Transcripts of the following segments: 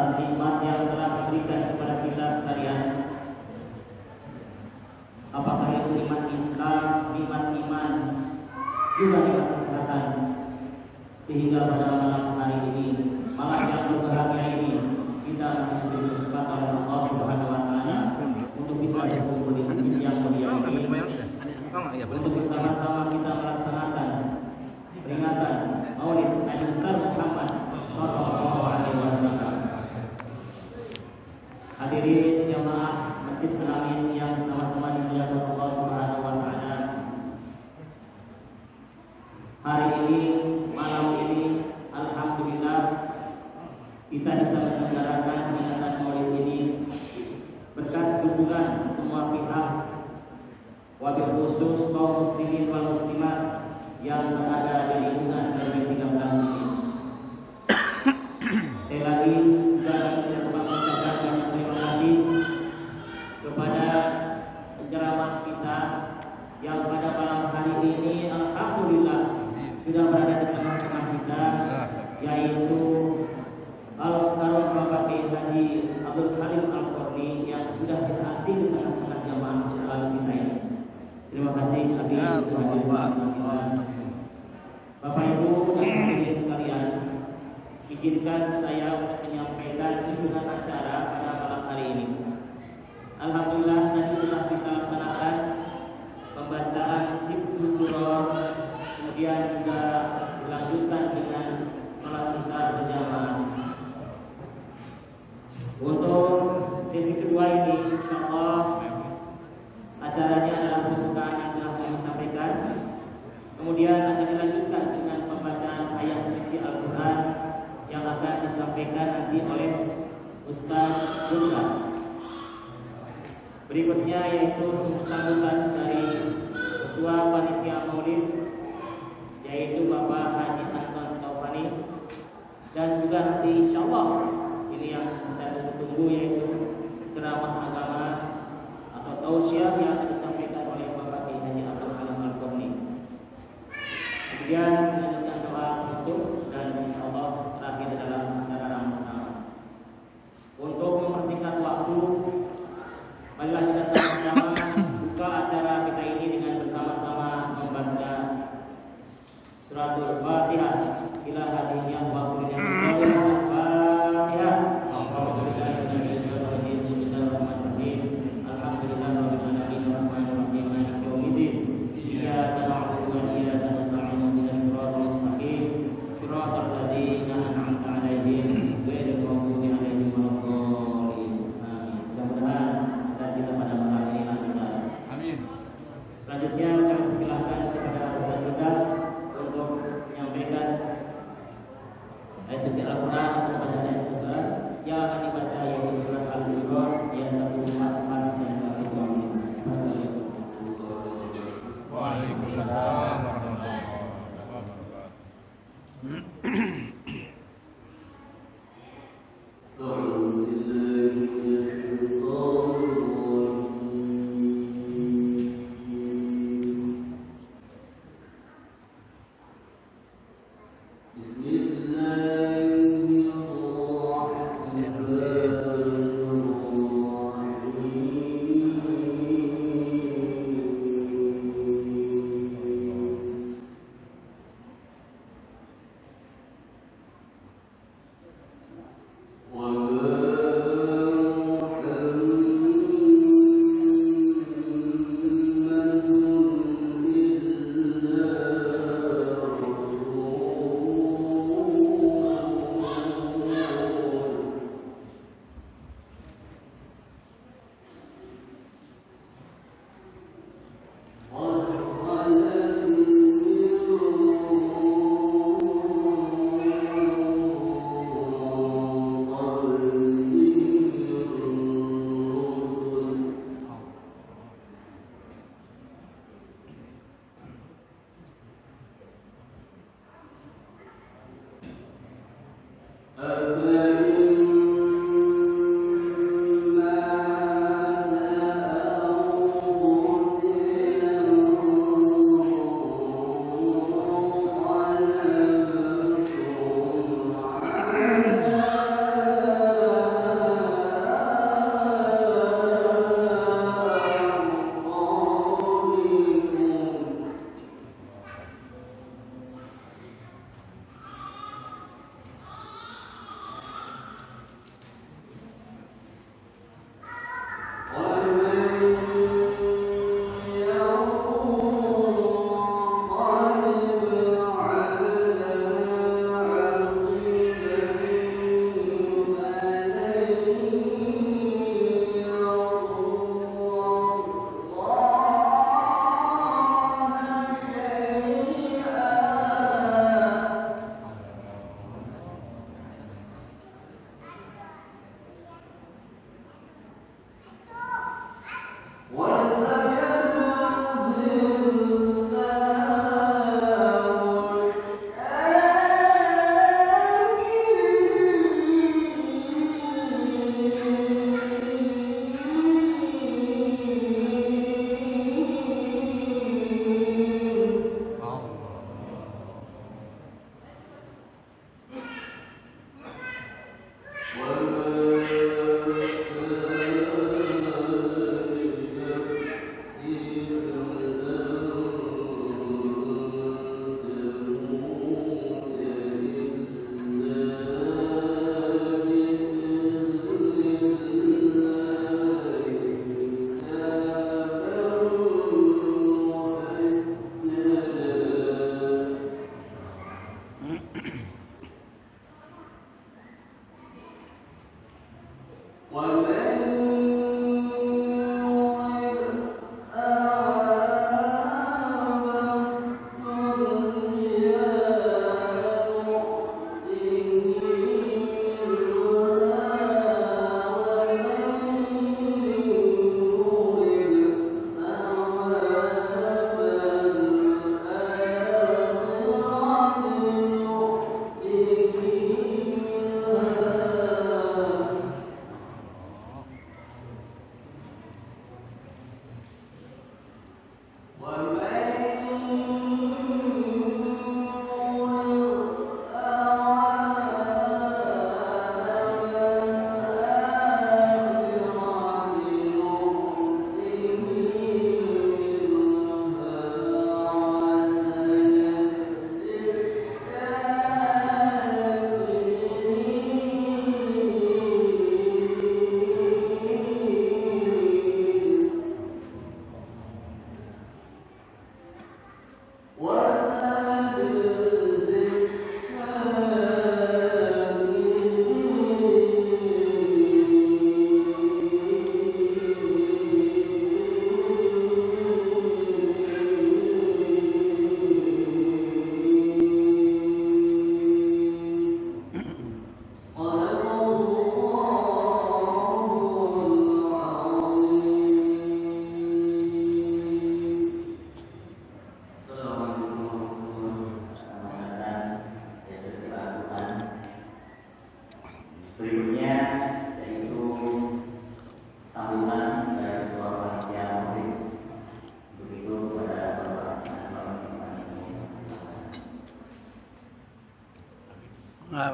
atas nikmat yang telah diberikan kepada kita sekalian. Apakah itu nikmat Islam, nikmat iman, juga nikmat kesehatan, sehingga pada malam hari ini, malam yang berbahagia ini, kita masih diberi kesempatan oleh Allah Subhanahu wa Ta'ala untuk bisa berkumpul di masjid yang mulia ini, untuk bersama-sama kita melaksanakan peringatan Maulid Nabi Muhammad Sallallahu Alaihi Wasallam. Hadirin jamaah Masjid Al-Amin yang sama-sama dimuliakan Allah Subhanahu wa Ta'ala. Hari ini, malam ini, alhamdulillah kita bisa menyelenggarakan peringatan Maulid ini berkat dukungan semua pihak, wabil khusus kaum muslimin wal muslimat yang berada di lingkungan RW 13 ini. Sekali lagi juga saya mengucapkan banyak terima kasih kepada penceramah kita yang pada malam hari ini alhamdulillah sudah berada di tengah-tengah kita, yaitu Al-Karom Bapak Haji Abdul Halim Al-Qurni yang sudah berhasil di tengah-tengah jamaah dalam kita ini. Terima kasih Habib Bapak Ibu dan hadirin sekalian, izinkan saya menyampaikan susunan acara pada malam hari ini. Alhamdulillah tadi sudah kita laksanakan pembacaan Sibtul Qur'an, kemudian juga dilanjutkan dengan salat isya berjamaah. Untuk sesi kedua ini, insyaallah acaranya adalah pembukaan yang telah kami sampaikan. Kemudian akan dilanjutkan dengan pembacaan ayat suci Al-Quran yang akan disampaikan nanti oleh Ustaz Jumlah. Berikutnya yaitu sambutan dari Ketua Panitia Maulid, yaitu Bapak Haji Anton Taufani, dan juga nanti insyaallah ini yang kita tunggu yaitu ceramah agama atau tausiah yang akan disampaikan oleh Bapak Haji Abdul Halim Al-Qurni. Kemudian dilanjutkan doa untuk dan insyaallah terakhir dalam acara Ramadan. Untuk mempersingkat waktu, marilah kita sama-sama buka acara kita ini dengan bersama-sama membaca suratul Fatihah. Ila hadhihi al-waqtu Fatihah. Alhamdulillahirabbil alamin. Pak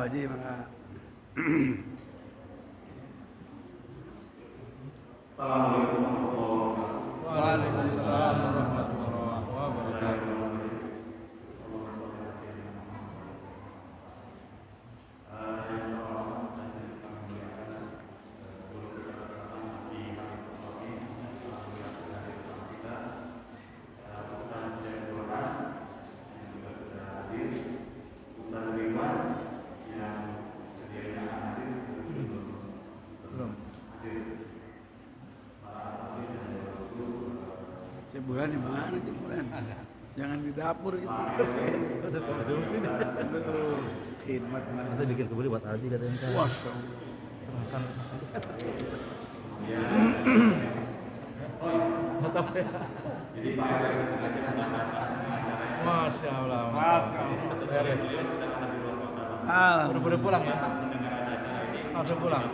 Haji, maka. Assalamualaikum warahmatullahi wabarakatuh. Waalaikumsalam warahmatullahi wabarakatuh. Ceburan di mana ceburan? Jangan di dapur gitu. Aduh, khidmat mana? Kita bikin kebuli buat Haji katanya. Masya Masya Allah. Udah pulang ya? Udah pulang.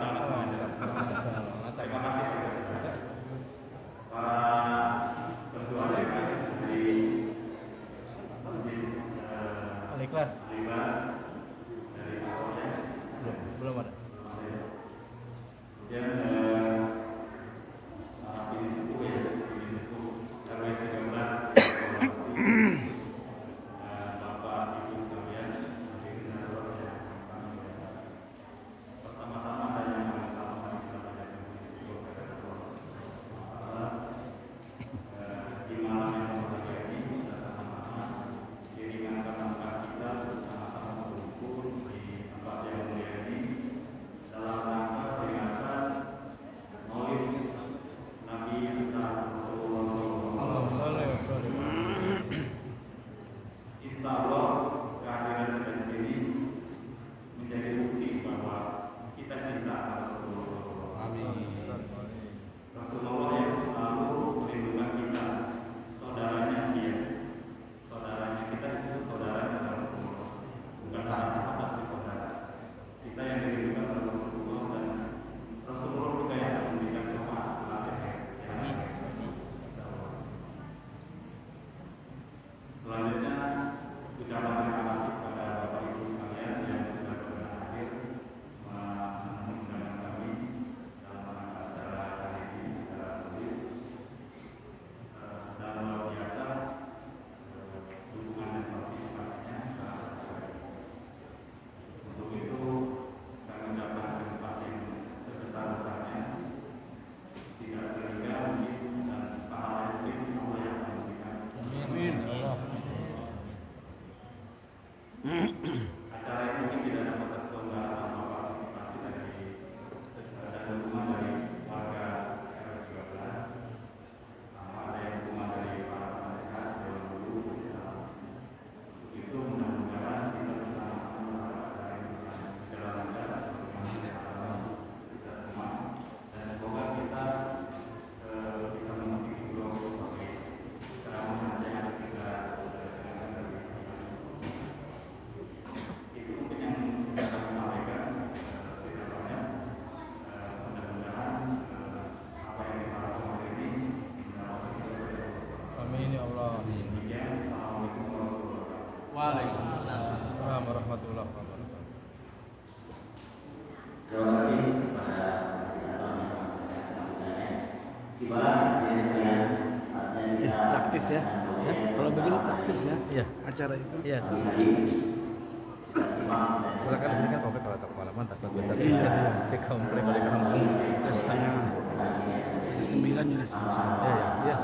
Kelas 5 dari belum ada. Kemudian ini suku ya, ini suku RW 13 Bapak Ibu sekalian, pertama-tama hanya taktis ya. Ya. Kalau begini taktis ya Iya. acara itu. Iya. Silakan sini kan Taufik kalau tak kemana-mana takut besar. Iya. Di komplek di kampung. Kita setengah 9 juga selesai. Iya, iya.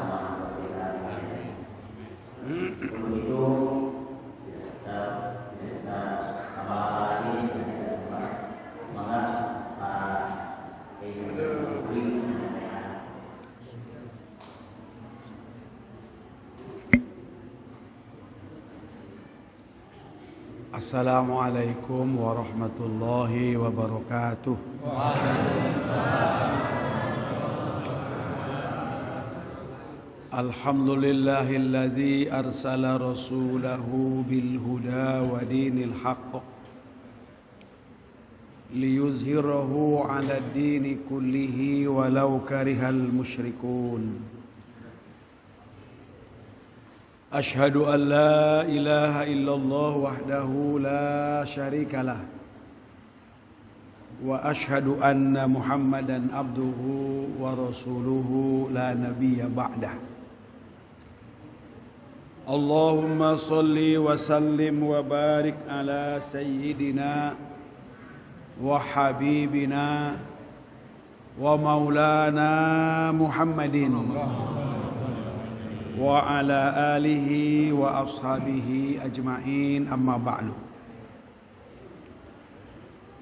Assalamualaikum warahmatullahi wabarakatuh. Alhamdulillahilladzi arsala rasulahu bil huda wa dinil haqq liyuzhirahu 'ala ad-dini kullihi walau karihal musyrikun. أشهد أن لا إله إلا الله وحده لا شريك له وأشهد أن محمدا عبده ورسوله لا نبي بعده اللهم صل وسلم وبارك على سيدنا وحبيبنا ومولانا محمد wa ala alihi wa ashabihi ajma'in amma ba'du.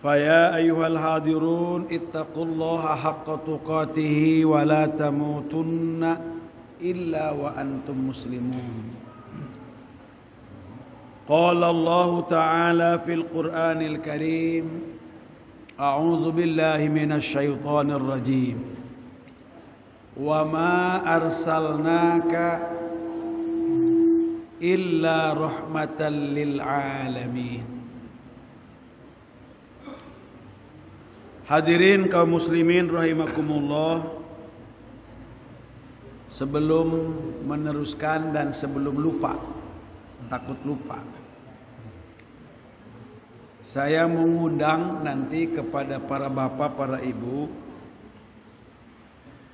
Faya ayyuhal hadirun ittaqullaha haqqa tuqatihi wa la tamutunna illa wa antum muslimun. Qala Allah ta'ala fil Qur'anil Karim a'udzu billahi minasy syaithanir rajim. Wa ma arsalnaka illa rahmatan lil alamin. Hadirin kaum muslimin rahimakumullah, sebelum meneruskan dan sebelum lupa, takut lupa, saya mengundang nanti kepada para bapak, para ibu,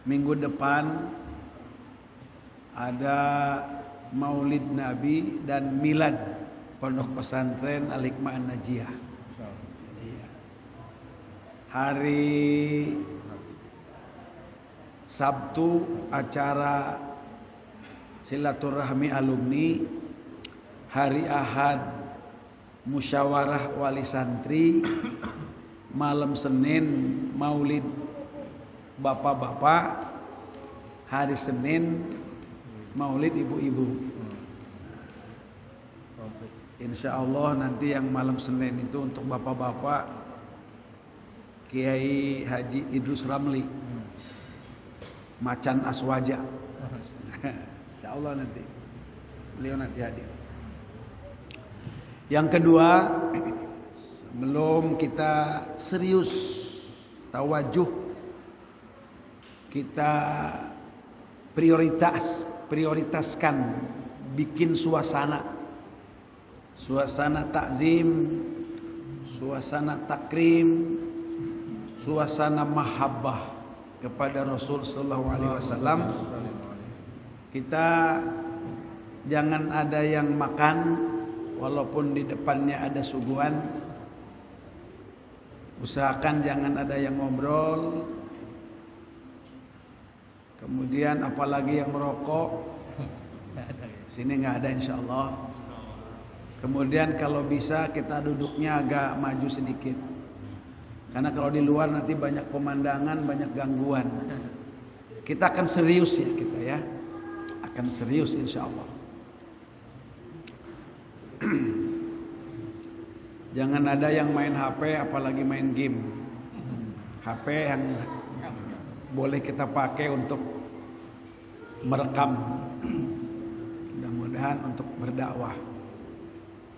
minggu depan ada Maulid Nabi dan Milad Pondok Pesantren Al-Hikmah An-Najiyah. Hari Sabtu acara silaturahmi alumni, hari Ahad musyawarah wali santri, malam Senin Maulid bapak-bapak, hari Senin Maulid ibu-ibu. Insya Allah nanti yang malam Senin itu untuk bapak-bapak Kiai Haji Idrus Ramli, Macan Aswaja. Insya Allah nanti beliau nanti hadir. Yang kedua, belum kita serius tawajuh, kita prioritaskan bikin suasana takzim, suasana takrim, suasana mahabbah kepada Rasul sallallahu alaihi wasallam. Kita jangan ada yang makan walaupun di depannya ada suguhan. Usahakan jangan ada yang ngobrol. Kemudian apalagi yang merokok, sini nggak ada insya Allah. Kemudian kalau bisa kita duduknya agak maju sedikit, karena kalau di luar nanti banyak pemandangan, banyak gangguan. Kita akan serius ya kita ya, akan serius insya Allah. Jangan ada yang main HP, apalagi main game. HP yang boleh kita pakai untuk merekam, mudah-mudahan untuk berdakwah.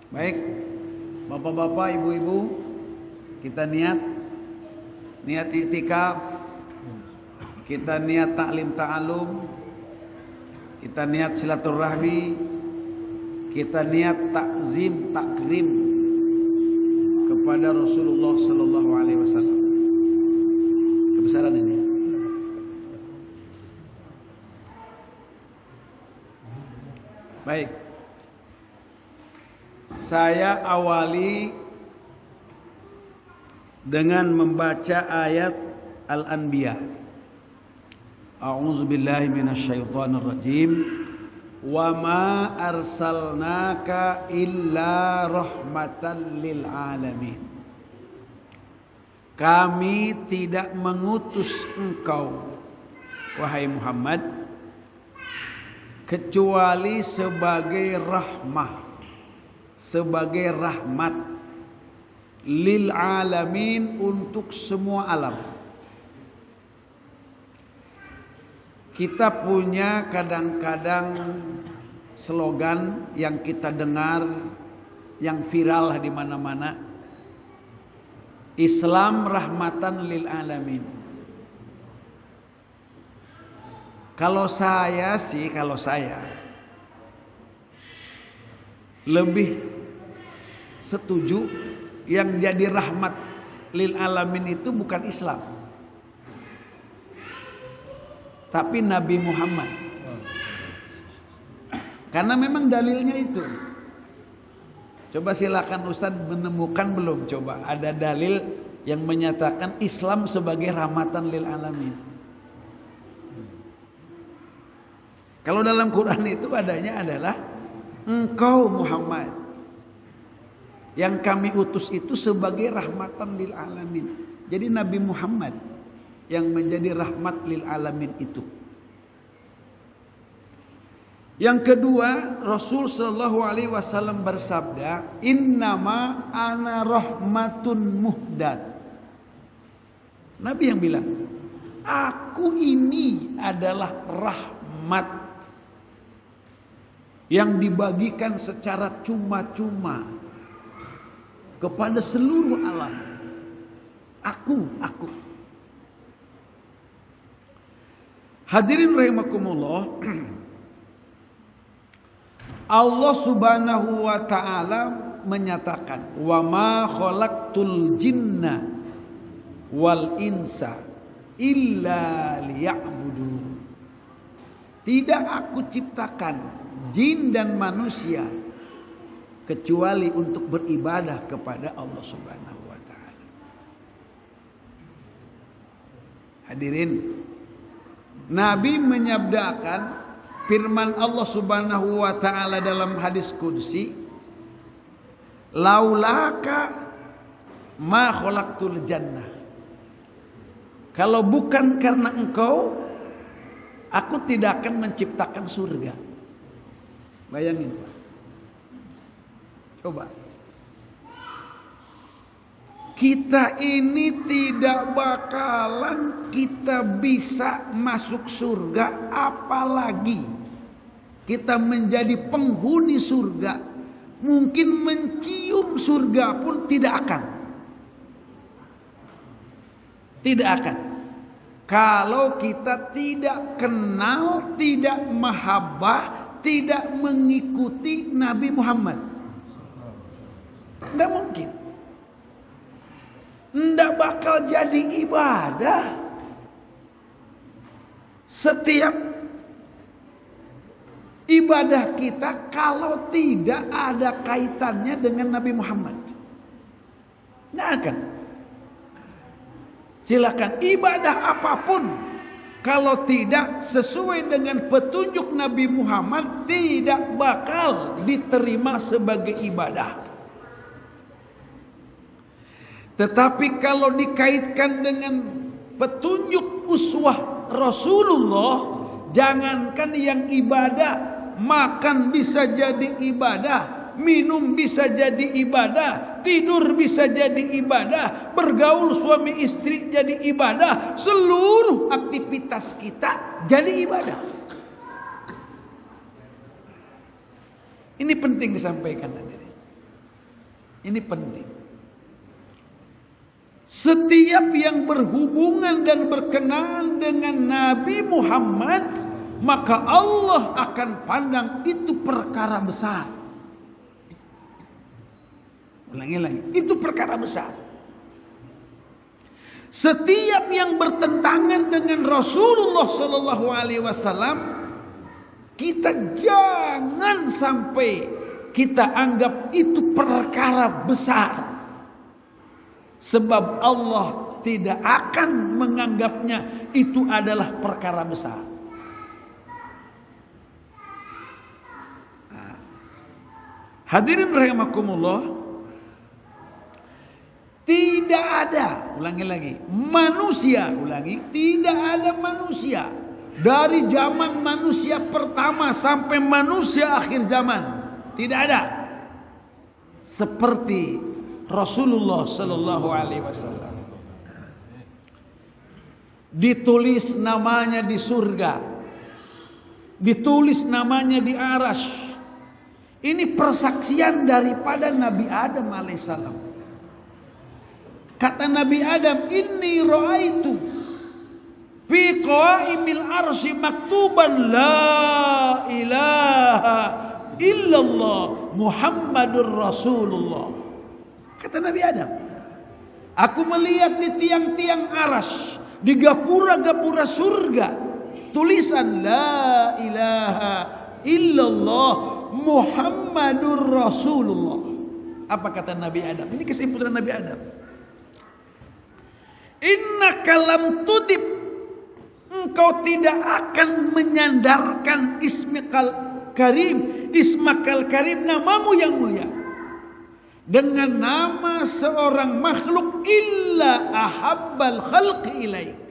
Baik, bapak-bapak, ibu-ibu, kita niat iktikaf, kita niat taklim ta'alum, kita niat silaturahmi, kita niat takzim takrim kepada Rasulullah sallallahu alaihi wasallam. Kebesaran ini. Baik. Saya awali dengan membaca ayat Al-Anbiya. A'udzubillahi minasyaitonir rajim. Wa ma arsalnaka illa rahmatan lil alamin. Kami tidak mengutus engkau, wahai Muhammad, kecuali sebagai rahmat lil alamin, untuk semua alam. Kita punya kadang-kadang slogan yang kita dengar, yang viral di mana-mana. Islam rahmatan lil alamin. Kalau saya lebih setuju yang jadi rahmat lil alamin itu bukan Islam, tapi Nabi Muhammad. Karena memang dalilnya itu. Coba silakan Ustadz menemukan belum? Coba ada dalil yang menyatakan Islam sebagai rahmatan lil alamin. Kalau dalam Quran itu adanya adalah engkau Muhammad yang kami utus itu sebagai rahmatan lil alamin. Jadi Nabi Muhammad yang menjadi rahmat lil alamin itu. Yang kedua, Rasul sallallahu alaihi wasallam bersabda, "Innama ana rahmatun muhdad." Nabi yang bilang, aku ini adalah rahmat yang dibagikan secara cuma-cuma kepada seluruh alam. Aku. Hadirin rahimakumullah, Allah Subhanahu wa taala menyatakan, "Wa ma khalaqtul jinna wal insa illa liya'budun." Tidak aku ciptakan jin dan manusia kecuali untuk beribadah kepada Allah Subhanahu wa taala. Hadirin, Nabi menyabdakan firman Allah Subhanahu wa taala dalam hadis qudsi, "Laulaka ma khalaqtul jannah." Kalau bukan karena engkau, aku tidak akan menciptakan surga. Bayangin, Pak. Coba. Kita ini tidak bakalan kita bisa masuk surga, apalagi kita menjadi penghuni surga. Mungkin mencium surga pun tidak akan. Tidak akan. Kalau kita tidak kenal, tidak mahabbah, tidak mengikuti Nabi Muhammad. Tidak mungkin. Tidak bakal jadi ibadah. Setiap ibadah kita kalau tidak ada kaitannya dengan Nabi Muhammad, nggak akan. Silakan ibadah apapun, kalau tidak sesuai dengan petunjuk Nabi Muhammad, tidak bakal diterima sebagai ibadah. Tetapi kalau dikaitkan dengan petunjuk uswah Rasulullah, jangankan yang ibadah, makan bisa jadi ibadah, minum bisa jadi ibadah, tidur bisa jadi ibadah, bergaul suami istri jadi ibadah, seluruh aktivitas kita jadi ibadah. Ini penting disampaikan hadirin. Ini penting. Setiap yang berhubungan dan berkenaan dengan Nabi Muhammad, maka Allah akan pandang itu perkara besar. Ulangi lagi, itu perkara besar. Setiap yang bertentangan dengan Rasulullah Sallallahu Alaihi Wasallam, Kita jangan sampai kita anggap itu perkara besar. Sebab Allah tidak akan menganggapnya itu adalah perkara besar. Hadirin rahimakumullah, tidak ada, ulangi lagi, manusia, tidak ada manusia dari zaman manusia pertama sampai manusia akhir zaman, tidak ada seperti Rasulullah sallallahu alaihi wasallam. Ditulis namanya di surga, ditulis namanya di arasy. Ini persaksian daripada Nabi Adam alaihissalam. Kata Nabi Adam, inni ra'aitu fi qaimil arsy maktuban la ilaha illallah Muhammadur Rasulullah. Kata Nabi Adam, aku melihat di tiang-tiang arasy, di gapura-gapura surga, tulisan la ilaha illallah Muhammadur Rasulullah. Apa kata Nabi Adam? Ini kesimpulan Nabi Adam. Innaka lam tudib, engkau tidak akan menyandarkan ismakal karim, namamu yang mulia, dengan nama seorang makhluk illa ahabbal khalqi ilaik,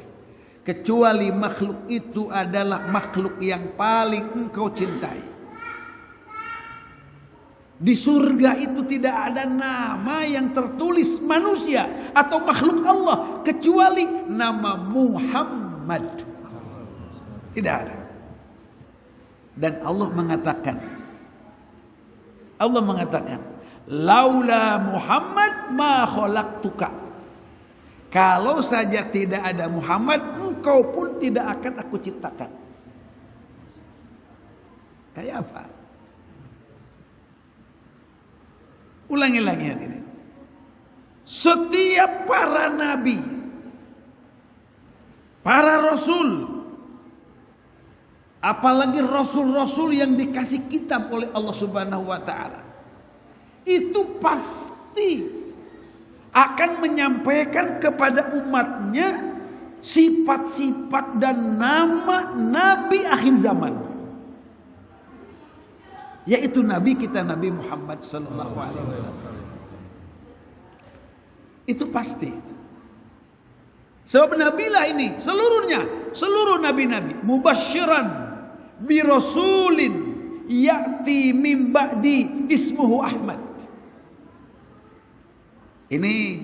kecuali makhluk itu adalah makhluk yang paling engkau cintai. Di surga itu tidak ada nama yang tertulis manusia atau makhluk Allah kecuali nama Muhammad. Tidak ada. Dan Allah mengatakan, laula Muhammad ma khalaqtuka. Kalau saja tidak ada Muhammad, engkau pun tidak akan aku ciptakan. Kayak apa? Ulangi lagi hadirin. Setiap para nabi, para rasul, apalagi rasul-rasul yang dikasih kitab oleh Allah Subhanahu wa taala, itu pasti akan menyampaikan kepada umatnya sifat-sifat dan nama nabi akhir zaman, yaitu nabi kita Nabi Muhammad sallallahu alaihi wasallam. Itu pasti. Sebab nabilah ini seluruh nabi-nabi mubasysyiran bi rasulin ya'ti min ba'di ismuhu Ahmad. Ini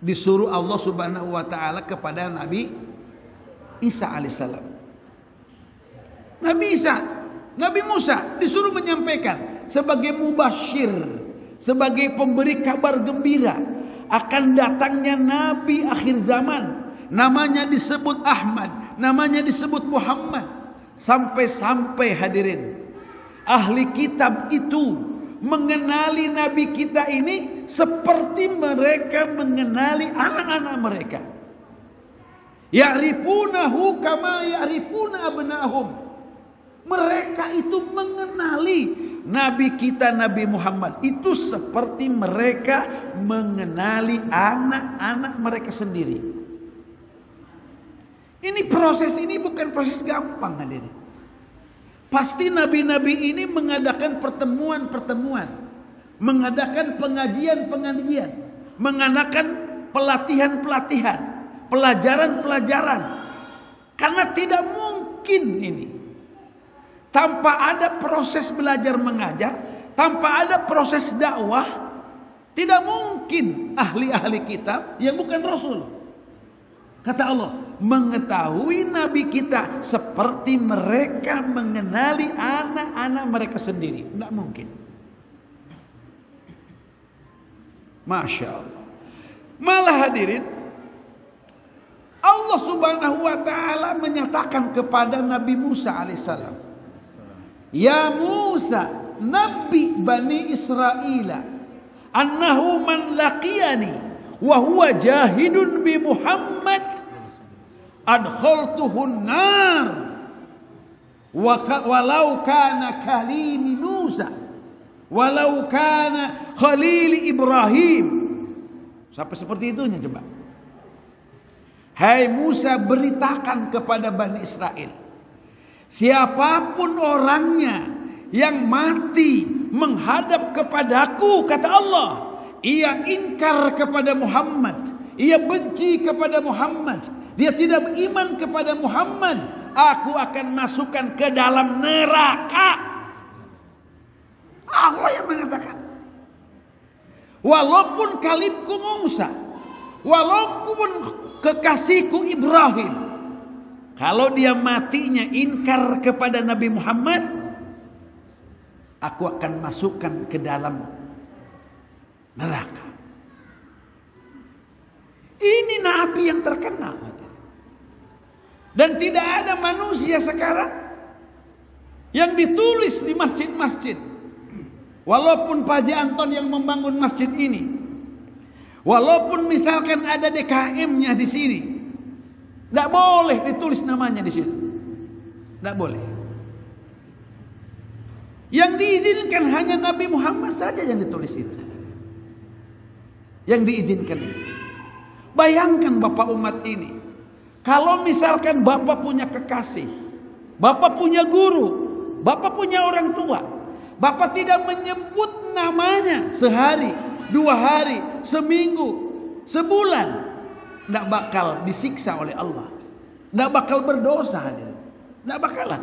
disuruh Allah Subhanahu wa taala kepada Nabi Isa alaihissalam. Nabi Musa disuruh menyampaikan sebagai mubasyir, sebagai pemberi kabar gembira akan datangnya nabi akhir zaman. Namanya disebut Ahmad, namanya disebut Muhammad. Sampai-sampai hadirin, ahli kitab itu mengenali nabi kita ini seperti mereka mengenali anak-anak mereka. Ya'rifunahu kama ya'rifuna abna'ahum. Mereka itu mengenali nabi kita Nabi Muhammad itu seperti mereka mengenali anak-anak mereka sendiri. Proses ini bukan proses gampang hadirin. Pasti nabi-nabi ini mengadakan pertemuan-pertemuan, mengadakan pengajian-pengajian, mengadakan pelatihan-pelatihan, pelajaran-pelajaran. Karena tidak mungkin ini tanpa ada proses belajar mengajar, tanpa ada proses dakwah, tidak mungkin ahli-ahli kitab yang bukan rasul. Kata Allah, mengetahui nabi kita seperti mereka mengenali anak-anak mereka sendiri. Tidak mungkin. Masya Allah. Malah hadirin, Allah Subhanahu wa taala menyatakan kepada Nabi Musa alaihissalam, ya Musa, nabi Bani Israel, annahu man laqiyani wa huwa jahidun bi Muhammad adkhaltuhun nar walau kana kalimi Musa, walau kana khalili Ibrahim. Sampai seperti itunya coba. Hai Musa, beritakan kepada Bani Israel, siapapun orangnya yang mati menghadap kepadaku, kata Allah, ia ingkar kepada Muhammad, ia benci kepada Muhammad, dia tidak beriman kepada Muhammad, aku akan masukkan ke dalam neraka. Allah yang mengatakan. Walaupun kalimku Musa, walaupun kekasihku Ibrahim, kalau dia matinya ingkar kepada Nabi Muhammad, aku akan masukkan ke dalam neraka. Ini Nabi yang terkenal. Dan tidak ada manusia sekarang yang ditulis di masjid-masjid. Walaupun Pak Haji Anton yang membangun masjid ini, walaupun misalkan ada DKM-nya di sini, tidak boleh ditulis namanya di situ. Tidak boleh. Yang diizinkan hanya Nabi Muhammad saja yang ditulis itu. Yang diizinkan itu. Bayangkan Bapak umat ini, kalau misalkan Bapak punya kekasih, Bapak punya guru, Bapak punya orang tua, Bapak tidak menyebut namanya sehari, 2 hari, seminggu, sebulan, tidak bakal disiksa oleh Allah, tidak bakal berdosa, tidak bakalan.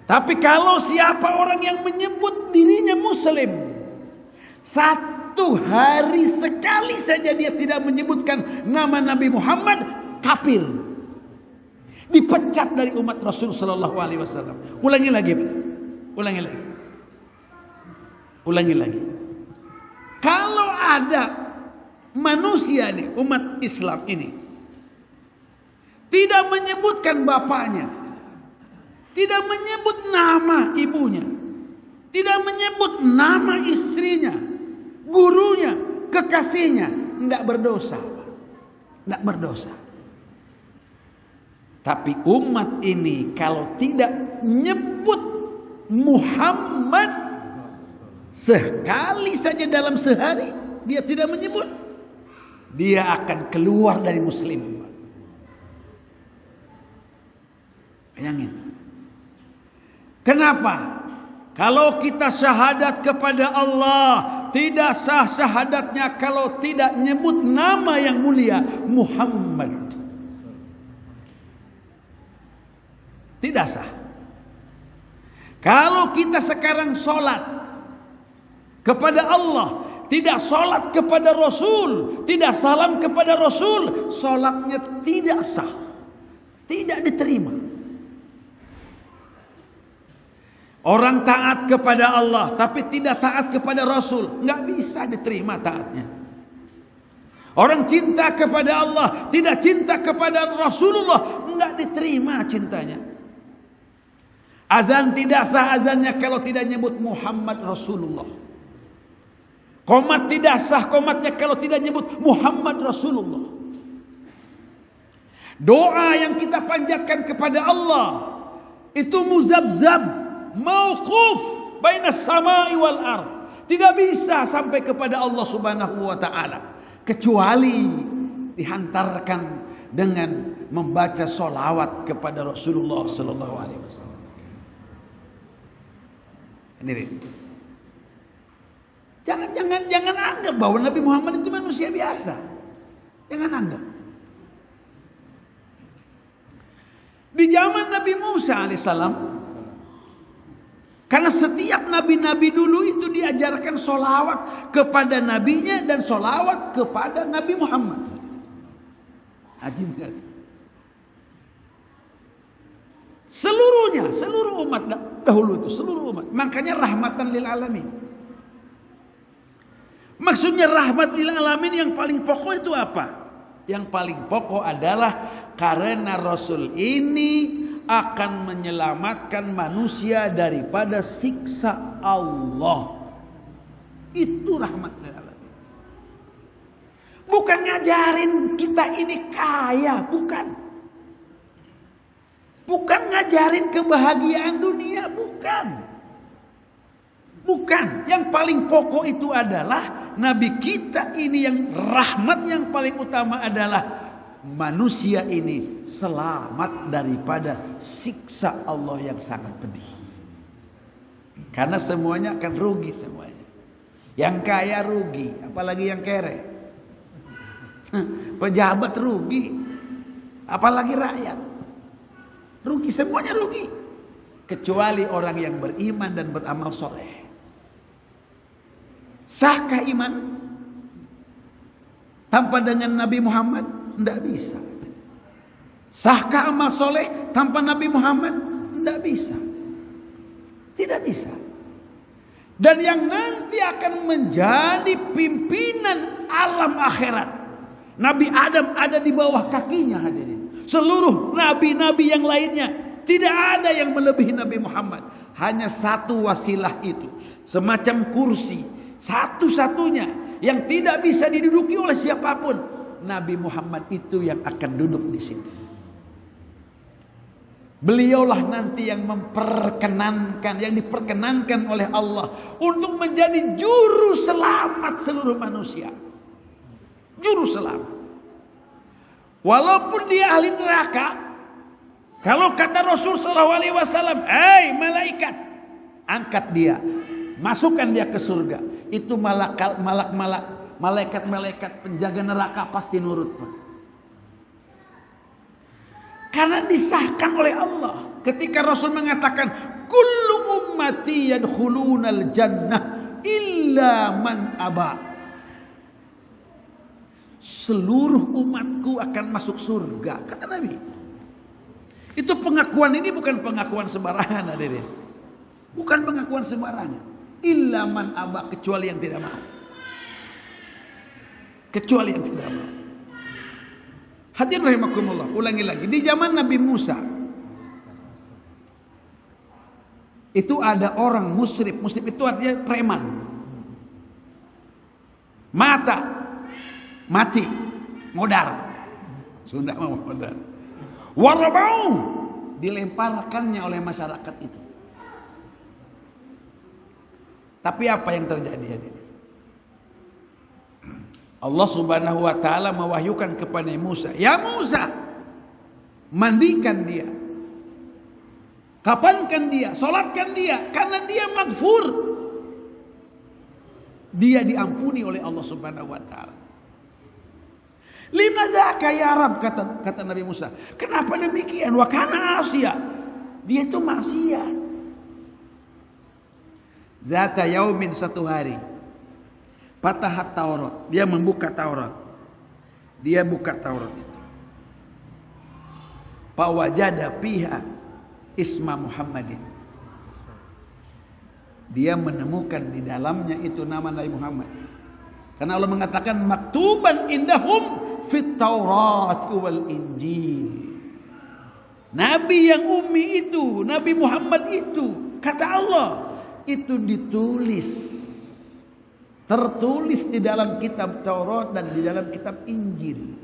Tapi kalau siapa orang yang menyebut dirinya Muslim, 1 hari sekali saja dia tidak menyebutkan nama Nabi Muhammad, kafir, dipecat dari umat Rasul Sallallahu Alaihi Wasallam. Ulangi lagi, ulangi lagi. Ulangi lagi. Kalau ada manusia nih, umat Islam ini, tidak menyebutkan bapaknya, tidak menyebut nama ibunya, tidak menyebut nama istrinya, gurunya, kekasihnya, tidak berdosa. Tidak berdosa. Tapi umat ini kalau tidak menyebut Muhammad sekali saja dalam sehari, dia tidak menyebut, dia akan keluar dari Muslim. Bayangin. Kenapa? Kalau kita syahadat kepada Allah, tidak sah syahadatnya kalau tidak menyebut nama yang mulia Muhammad. Tidak sah. Kalau kita sekarang sholat kepada Allah, tidak sholat kepada Rasul, tidak salam kepada Rasul, sholatnya tidak sah, tidak diterima. Orang taat kepada Allah tapi tidak taat kepada Rasul, nggak bisa diterima taatnya. Orang cinta kepada Allah tidak cinta kepada Rasulullah, nggak diterima cintanya. Azan tidak sah azannya kalau tidak nyebut Muhammad Rasulullah. Qomat tidak sah qomatnya kalau tidak nyebut Muhammad Rasulullah. Doa yang kita panjatkan kepada Allah itu muzabzab, mauquf bainas samai wal ard. Tidak bisa sampai kepada Allah Subhanahu wa taala kecuali dihantarkan dengan membaca solawat kepada Rasulullah sallallahu alaihi wasallam. Ini Jangan anggap bahwa Nabi Muhammad itu manusia biasa. Jangan anggap. Di zaman Nabi Musa alaihissalam, karena setiap nabi-nabi dulu itu diajarkan solawat kepada nabinya dan solawat kepada Nabi Muhammad. Ajib sekali. Seluruhnya, seluruh umat dahulu itu, seluruh umat. Makanya rahmatan lil alamin. Maksudnya rahmat lil alamin yang paling pokok itu apa? Yang paling pokok adalah karena Rasul ini akan menyelamatkan manusia daripada siksa Allah. Itu rahmat lil alamin. Bukan ngajarin kita ini kaya, bukan. Bukan ngajarin kebahagiaan dunia, bukan. Bukan. Yang paling pokok itu adalah Nabi kita ini yang rahmat yang paling utama adalah manusia ini selamat daripada siksa Allah yang sangat pedih. Karena semuanya akan rugi semuanya. Yang kaya rugi, apalagi yang kere. Pejabat rugi, apalagi rakyat. Rugi, semuanya rugi. Kecuali orang yang beriman dan beramal soleh. Sahkah iman tanpa dengan Nabi Muhammad? Tidak bisa. Sahkah amal soleh tanpa Nabi Muhammad? Tidak bisa. Tidak bisa. Dan yang nanti akan menjadi pimpinan alam akhirat, Nabi Adam ada di bawah kakinya, hadirin. Seluruh nabi-nabi yang lainnya tidak ada yang melebihi Nabi Muhammad. Hanya satu wasilah itu, semacam kursi, satu-satunya yang tidak bisa diduduki oleh siapapun. Nabi Muhammad itu yang akan duduk di sini. Beliaulah nanti yang memperkenankan, yang diperkenankan oleh Allah untuk menjadi juru selamat seluruh manusia. Juru selamat. Walaupun dia ahli neraka, kalau kata Rasul SAW, "Hei malaikat, angkat dia, masukkan dia ke surga." Itu malaikat-malaikat penjaga neraka pasti nurut, Pak. Karena disahkan oleh Allah. Ketika Rasul mengatakan, "Kullu ummati yadkhulunal jannah illa man aba." Seluruh umatku akan masuk surga, kata Nabi. Itu pengakuan ini bukan pengakuan sembarangan, hadirin. Bukan pengakuan sembarangan. Illa man aba, kecuali yang tidak mau. Kecuali yang tidak mau. Hadirin rahimakumullah, ulangi lagi. Di zaman Nabi Musa itu ada orang musyrif. Musyrif itu artinya preman. Mati, modar. Sunda mau modar. Warabau, dilemparkannya oleh masyarakat itu. Tapi apa yang terjadi, hadirin? Allah Subhanahu wa taala mewahyukan kepada Musa, "Ya Musa, mandikan dia. Kapankan dia, salatkan dia, karena dia maghfur." Dia diampuni oleh Allah Subhanahu wa taala. "Limadzaka ya Rab," kata Nabi Musa. "Kenapa demikian? Wa kana asya." Dia itu maksiat. Zata yaumin, satu hari, fatahat Taurat, dia membuka Taurat. Dia buka Taurat itu. Fawajada fiha isma Muhammadin. Dia menemukan di dalamnya itu nama Nabi Muhammad. Karena Allah mengatakan maktuban indahum fit Taurat wal Injil. Nabi yang ummi itu, Nabi Muhammad itu, kata Allah, itu ditulis, tertulis di dalam kitab Taurat dan di dalam kitab Injil.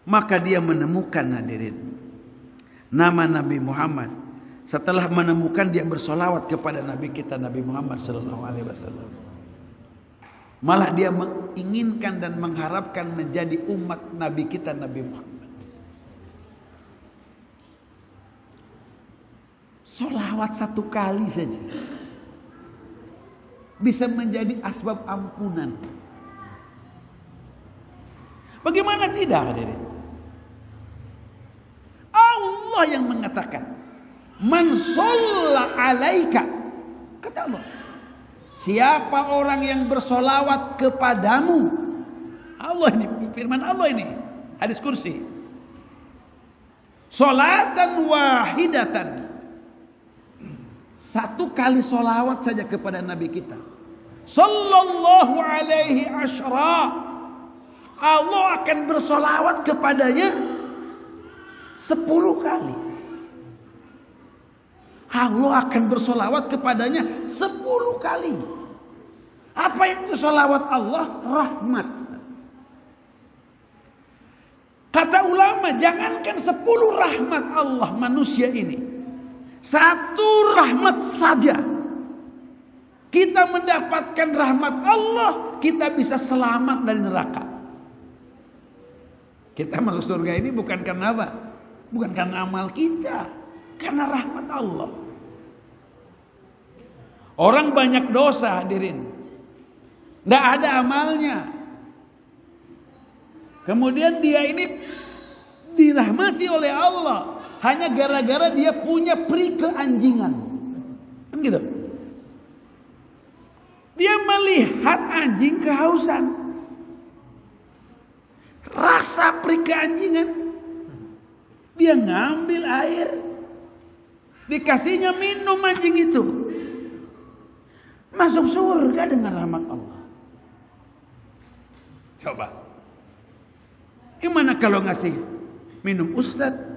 Maka dia menemukan, hadirin, nama Nabi Muhammad. Setelah menemukan, dia bersolawat kepada Nabi kita, Nabi Muhammad SAW. Malah dia menginginkan dan mengharapkan menjadi umat Nabi kita, Nabi Muhammad. Solawat satu kali saja bisa menjadi asbab ampunan. Bagaimana tidak, hadirin? Allah yang mengatakan, "Man shalla alaika," kata Allah, siapa orang yang bersolawat kepadamu. Allah ini, firman Allah ini, hadis kursi. Solatan wahidatan, satu kali solawat saja kepada Nabi kita, sallallahu alaihi asyra, Allah akan bersolawat kepadanya 10 kali. Allah akan bersolawat kepadanya 10 kali. Apa itu solawat Allah? Rahmat. Kata ulama, jangankan 10 rahmat Allah manusia ini, 1 rahmat saja kita mendapatkan rahmat Allah, kita bisa selamat dari neraka. Kita masuk surga ini bukan karena apa? Bukan karena amal kita, karena rahmat Allah. Orang banyak dosa, hadirin, tidak ada amalnya. Kemudian dia ini dirahmati oleh Allah hanya gara-gara dia punya peri keanjingan. Kan gitu. Dia melihat anjing kehausan, rasa peri keanjingan, dia ngambil air, dikasihnya minum anjing itu, masuk surga dengan rahmat Allah. Coba, gimana kalau ngasih minum Ustadz?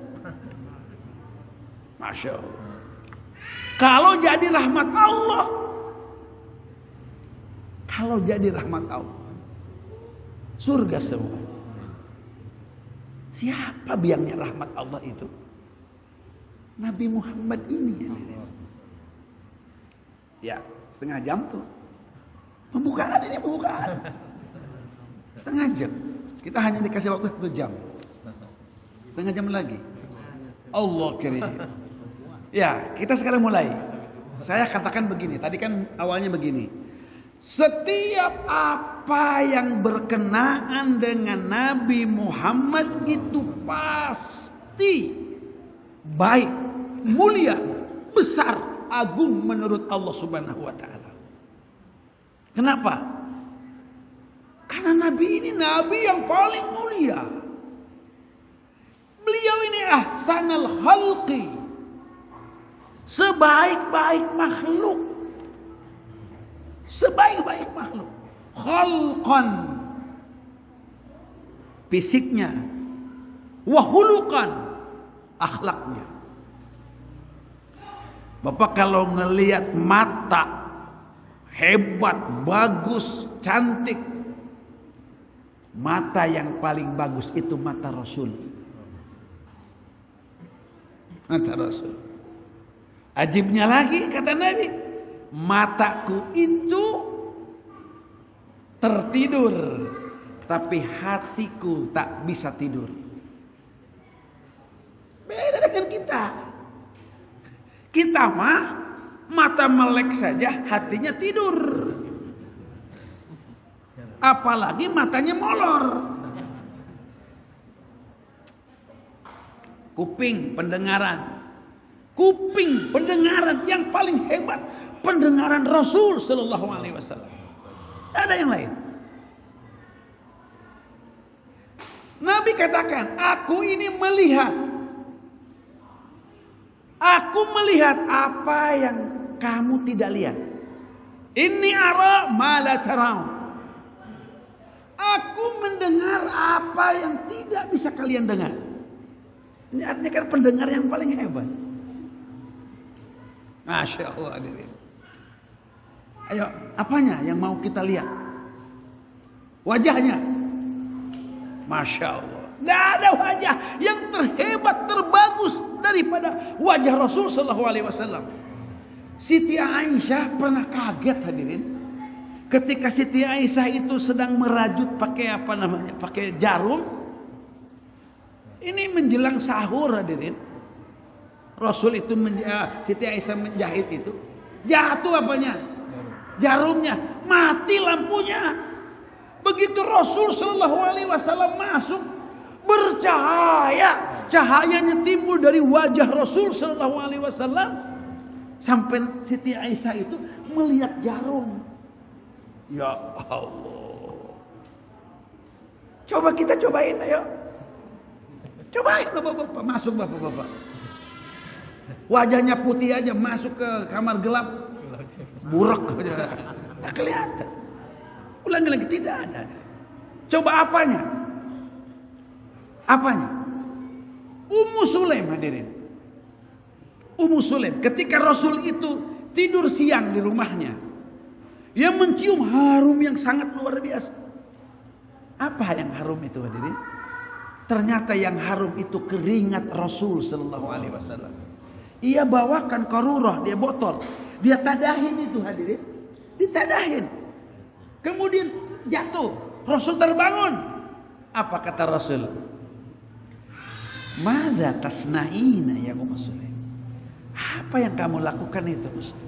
Masya Allah. Kalau jadi rahmat Allah, kalau jadi rahmat Allah, surga semua. Siapa biangnya rahmat Allah itu? Nabi Muhammad ini. Ya, setengah jam tuh. Pembukaan ini pembukaan. Setengah jam. Kita hanya dikasih waktu 1 jam. Setengah jam lagi. Allah kirim. Ya, kita sekarang mulai. Saya katakan begini. Tadi kan awalnya begini. Setiap apa yang berkenaan dengan Nabi Muhammad itu pasti baik, mulia, besar, agung menurut Allah Subhanahu wa taala. Kenapa? Karena Nabi ini Nabi yang paling mulia. Beliau ini ahsanal khalqi, sebaik-baik makhluk. Sebaik-baik makhluk. Khalqan, fisiknya, wa khuluqan, akhlaknya. Bapak kalau ngelihat mata hebat, bagus, cantik, mata yang paling bagus itu mata Rasul. Mata Rasul. Ajibnya lagi kata Nabi, mataku itu tertidur, tapi hatiku tak bisa tidur. Beda dengan kita. Kita mah mata melek saja, hatinya tidur. Apalagi matanya molor. Kuping, pendengaran. Kuping, pendengaran yang paling hebat, pendengaran Rasul Sallallahu Alaihi Wasallam. Tidak ada yang lain. Nabi katakan, aku ini melihat. Aku melihat apa yang kamu tidak lihat. Inni ara ma la taraun. Aku mendengar apa yang tidak bisa kalian dengar. Ini artinya kan pendengar yang paling hebat. Masya Allah. Ayo, apanya yang mau kita lihat? Wajahnya. Masya Allah. Tidak ada wajah yang terhebat, terbagus daripada wajah Rasul Sallallahu Alaihi Wasallam. Siti Aisyah pernah kaget, hadirin, ketika Siti Aisyah itu sedang merajut pakai apa namanya, pakai jarum. Ini menjelang sahur, hadirin. Rasul itu Siti Aisyah menjahit itu, jatuh apanya? Jarumnya, mati lampunya. Begitu Rasul Sallallahu Alaihi Wasallam masuk, bercahaya, cahayanya timbul dari wajah Rasul Sallallahu Alaihi Wasallam, sampai Siti Aisyah itu melihat jarum. Ya Allah, coba kita cobain, ayo, cobain bapak-bapak, masuk bapak-bapak. Wajahnya putih aja, masuk ke kamar gelap, buruk aja, tak kelihatan. Ulangi lagi, tidak ada. Coba apanya? Apanya? Ummu Sulaim, hadirin. Ummu Sulaim ketika Rasul itu tidur siang di rumahnya, ia mencium harum yang sangat luar biasa. Apa yang harum itu, hadirin? Ternyata yang harum itu keringat Rasul sallallahu alaihi wasallam. Ia bawakan qarurah, dia botol, dia tadahin itu hadirin. Ditadahin. Kemudian jatuh, Rasul terbangun. Apa kata Rasul? Madza tasna'ina ya Muslim? Apa yang kamu lakukan itu Muslim?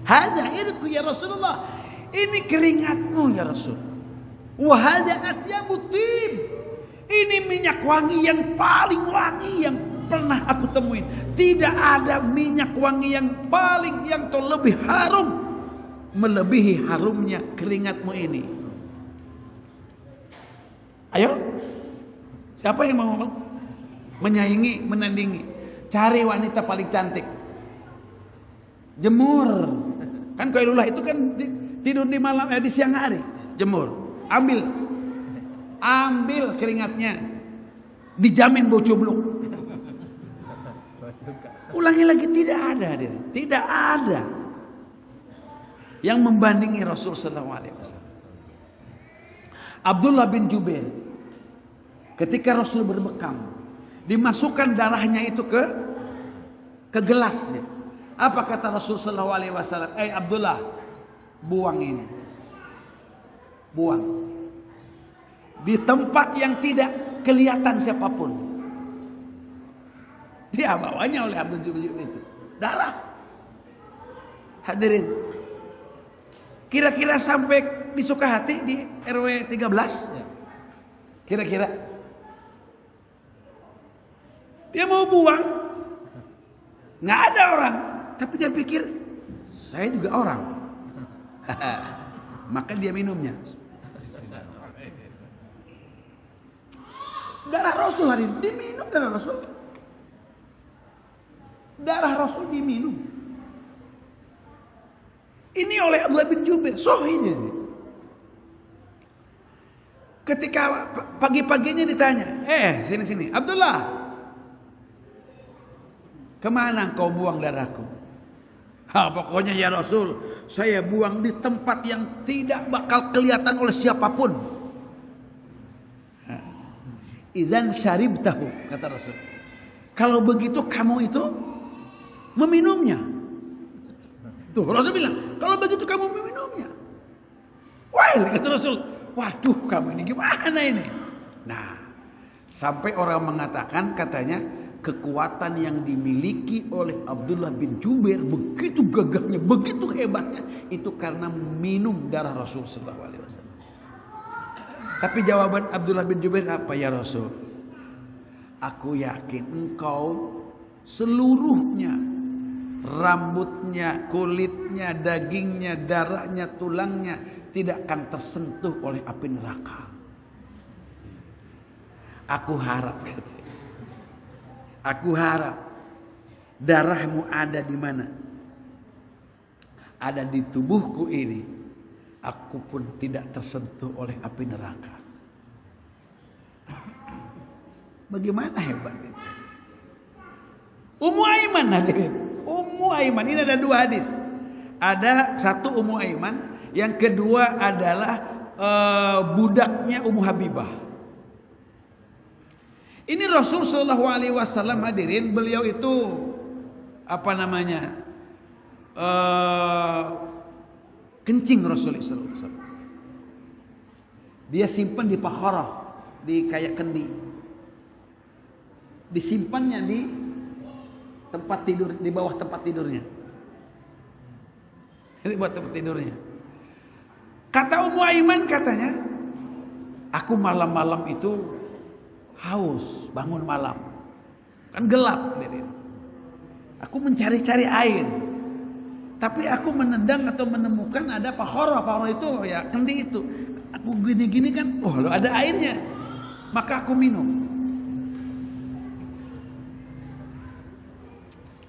Hadza irku ya Rasulullah. Ini keringatmu ya Rasul. Wa hadza atyabut tib. Ini minyak wangi yang paling wangi yang pernah aku temuin. Tidak ada minyak wangi yang paling yang lebih harum melebihi harumnya keringatmu ini. Ayo, siapa yang mau menyaingi, menandingi? Cari wanita paling cantik, jemur. Kan qailullah itu kan tidur di malam, di siang hari, jemur, ambil keringatnya, dijamin bau cubluk. Ulangi lagi, tidak ada, tidak ada yang membandingi Rasul sallallahu alaihi wasallam. Abdullah bin Jubair, ketika Rasul berbekam, dimasukkan darahnya itu ke gelasnya. Apa kata Rasul sallallahu alaihi wasallam? Abdullah, buang ini. Buang. Di tempat yang tidak kelihatan siapapun. Dia bawanya oleh Abdul Jubair itu darah. Hadirin, kira-kira sampai di Sukahati di RW 13? Kira-kira dia mau buang, nggak ada orang, tapi dia pikir saya juga orang. Maka dia minumnya. Darah Rasul hari ini diminum, darah Rasul. Darah Rasul diminum. Ini oleh Abdullah bin Jubair, sahih ini. Ketika pagi-paginya ditanya, sini, Abdullah, kemana kau buang darahku? Pokoknya ya Rasul, saya buang di tempat yang tidak bakal kelihatan oleh siapapun. Idzan syaribtahu, kata Rasul. Kalau begitu kamu itu meminumnya. Tuh Rasul bilang, kalau begitu kamu meminumnya. Wah, kata Rasul, waduh kamu ini gimana ini? Nah, sampai orang mengatakan katanya kekuatan yang dimiliki oleh Abdullah bin Jubair begitu gagahnya, begitu hebatnya, itu karena minum darah Rasul sallallahu alaihi wasallam. Tapi jawaban Abdullah bin Jubair apa? Ya Rasul, aku yakin engkau seluruhnya, rambutnya, kulitnya, dagingnya, darahnya, tulangnya tidak akan tersentuh oleh api neraka. Aku harap darahmu ada di mana? Ada di tubuhku ini. Aku pun tidak tersentuh oleh api neraka. Bagaimana hebat itu? Ummu Aiman hadirin. Ummu Aiman, ini ada dua hadis. Ada satu Ummu Aiman, yang kedua adalah budaknya Ummu Habibah. Ini Rasul sallallahu alaihi wasallam hadirin, beliau itu kencing Rasul sallallahu alaihi wasallam. Dia simpan di pakharah, di kayak kendi. Disimpannya di tempat tidur, di bawah tempat tidurnya. Ini buat tempat tidurnya. Kata Ummu Aiman katanya, aku malam-malam itu haus, bangun malam. Kan gelap. Aku mencari-cari air. Tapi aku menendang atau menemukan ada pakharah. Pakharah itu ya kendi itu. Aku gini-gini kan, loh ada airnya. Maka aku minum.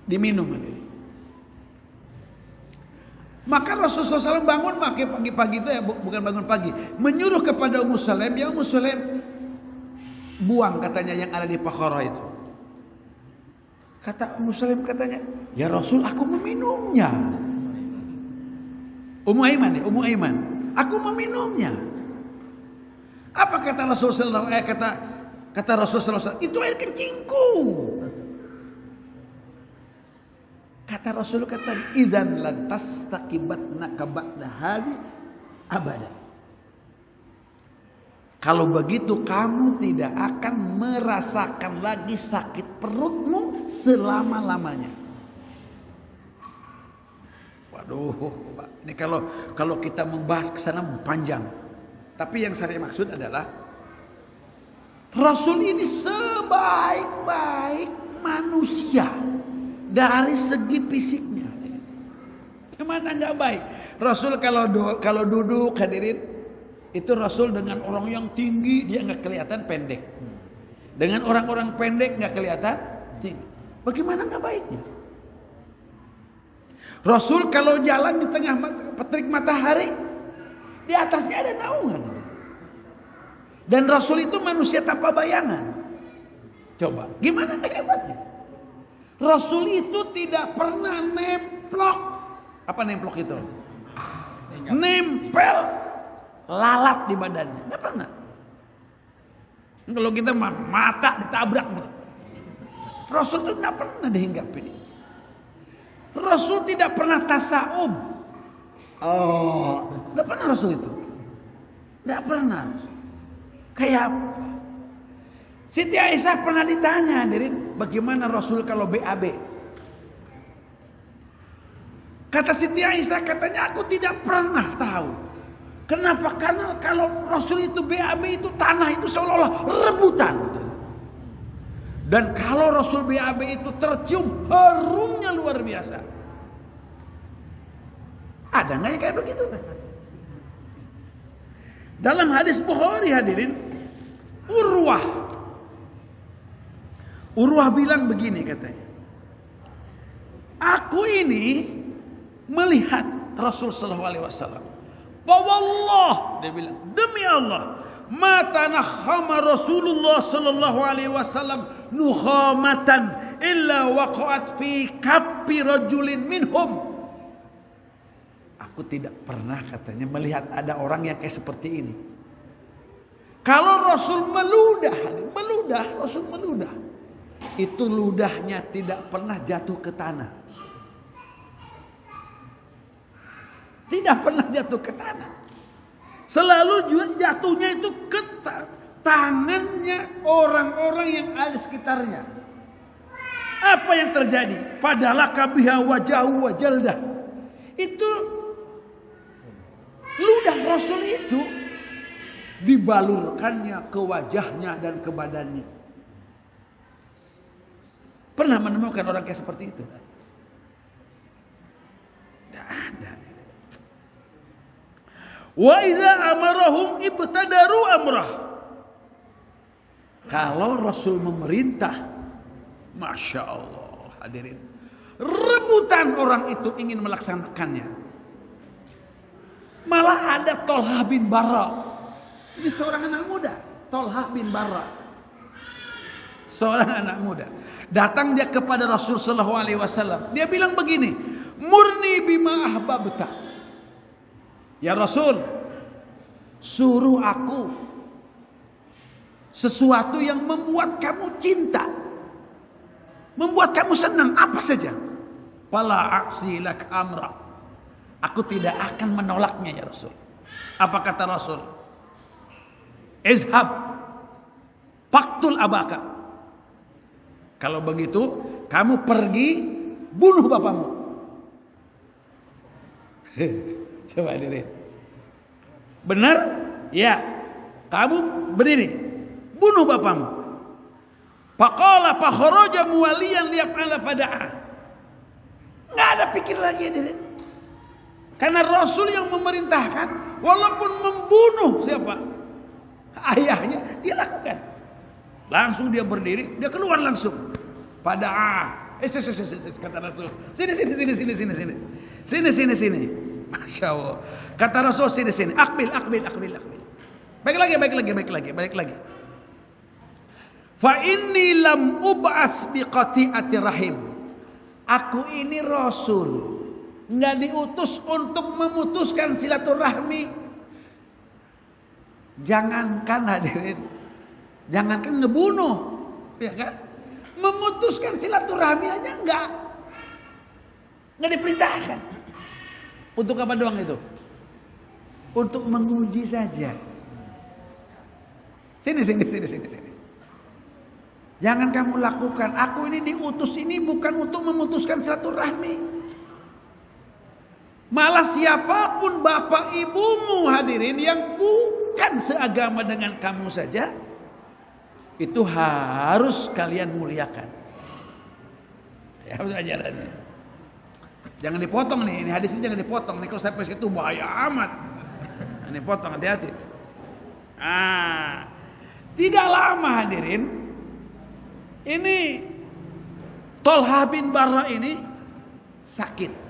Diminum. Maka Rasulullah SAW bangun pagi-pagi itu ya, bukan bangun pagi, menyuruh kepada Ummu Sulaim, ya Ummu Sulaim, buang katanya yang ada di pakharah itu. Kata Ummu Sulaim katanya, ya Rasul aku meminumnya. Ummu Aiman, aku meminumnya. Apa kata Rasulullah? Kata Rasulullah SAW, itu air kencingku. Kata Rasulullah, kata idzan lan tastaqibatnaka ba'da hadhi abada. Kalau begitu kamu tidak akan merasakan lagi sakit perutmu selama-lamanya. Waduh, Pak, ini kalau kita membahas ke sana panjang. Tapi yang saya maksud adalah Rasul ini sebaik-baik manusia dari segi fisiknya. Gimana nggak baik? Rasul kalau duduk hadirin, itu Rasul dengan orang yang tinggi dia nggak kelihatan pendek. Dengan orang-orang pendek nggak kelihatan tinggi. Bagaimana nggak baiknya? Rasul kalau jalan di tengah terik matahari, di atasnya ada naungan. Dan Rasul itu manusia tanpa bayangan. Coba, gimana hebatnya? Rasul itu tidak pernah nemplok. Apa nemplok itu? Nempel lalat di badannya. Tidak pernah. Kalau kita mata ditabrak. Rasul itu tidak pernah dihinggapin. Rasul tidak pernah tasawuf. Tidak pernah Rasul itu. Tidak pernah. Kayak apa? Siti Aisyah pernah ditanya, hadirin, bagaimana Rasul kalau BAB? Kata Siti Aisyah, katanya aku tidak pernah tahu. Kenapa? Karena kalau Rasul itu BAB itu tanah itu seolah-olah rebutan. Dan kalau Rasul BAB itu tercium harumnya luar biasa. Ada nggak yang kayak begitu? Dalam hadis Bukhari hadirin, Urwah bilang begini katanya. Aku ini melihat Rasul sallallahu alaihi wasallam. Wallah, dia bilang, demi Allah, ma tanakhama Rasulullah sallallahu alaihi wasallam nukhamatan illa waqa'at fi kappi rajulin minhum. Aku tidak pernah katanya melihat ada orang yang kayak seperti ini. Kalau Rasul meludah, Rasul meludah. Itu ludahnya tidak pernah jatuh ke tanah. Tidak pernah jatuh ke tanah. Selalu jatuhnya itu ke tangannya orang-orang yang ada di sekitarnya. Apa yang terjadi? Padahal kabiha wajahu wajaldah. Itu ludah Rasul itu dibalurkannya ke wajahnya dan ke badannya. Pernah menemukan orang kayak seperti itu? Tidak ada. Wa idza amarahum ibtadaru amrah. Kalau Rasul memerintah, Masya Allah hadirin, rebutan orang itu ingin melaksanakannya. Malah ada Tolhah bin Barra. Ini seorang anak muda, Tolhah bin Barra. Seorang anak muda. Datang dia kepada Rasul sallallahu alaihi wasallam. Dia bilang begini, "Murni bima ahbabta." Ya Rasul, suruh aku sesuatu yang membuat kamu cinta, membuat kamu senang, apa saja. Fala a'silak amra. Aku tidak akan menolaknya ya Rasul. Apa kata Rasul? Izhab faqtul abaka. Kalau begitu, kamu pergi bunuh bapamu. Coba dilihat. Benar? Ya. Kamu berdiri. Bunuh bapamu. Faqala fakharaja muwaliyan liyaf'ala fada'a. Enggak ada pikir lagi dilihat. Karena Rasul yang memerintahkan, walaupun membunuh siapa? Ayahnya, dia lakukan. Langsung dia berdiri, dia keluar langsung. Pada'ah. Kata Rasul. Sini. Masya Allah. Kata Rasul, sini. Akbil. Baik lagi. Fa inni lam ub'as biqati'ati rahim. Aku ini Rasul, nggak diutus untuk memutuskan silaturahmi. Jangankan hadirin Jangankan ngebunuh, ya kan? Memutuskan silaturahmi aja enggak diperintahkan. Untuk apa doang itu? Untuk menguji saja. Sini. Jangan kamu lakukan. Aku ini diutus ini bukan untuk memutuskan silaturahmi. Malah siapapun bapak ibumu hadirin yang bukan seagama dengan kamu saja, itu harus kalian muliakan. Ya, ajarannya. Jangan dipotong nih, ini hadis ini jangan dipotong nih, kalau sampai situ bahaya amat. Ini potong, hati-hati. Tidak lama hadirin, ini Tolha bin Barra ini sakit.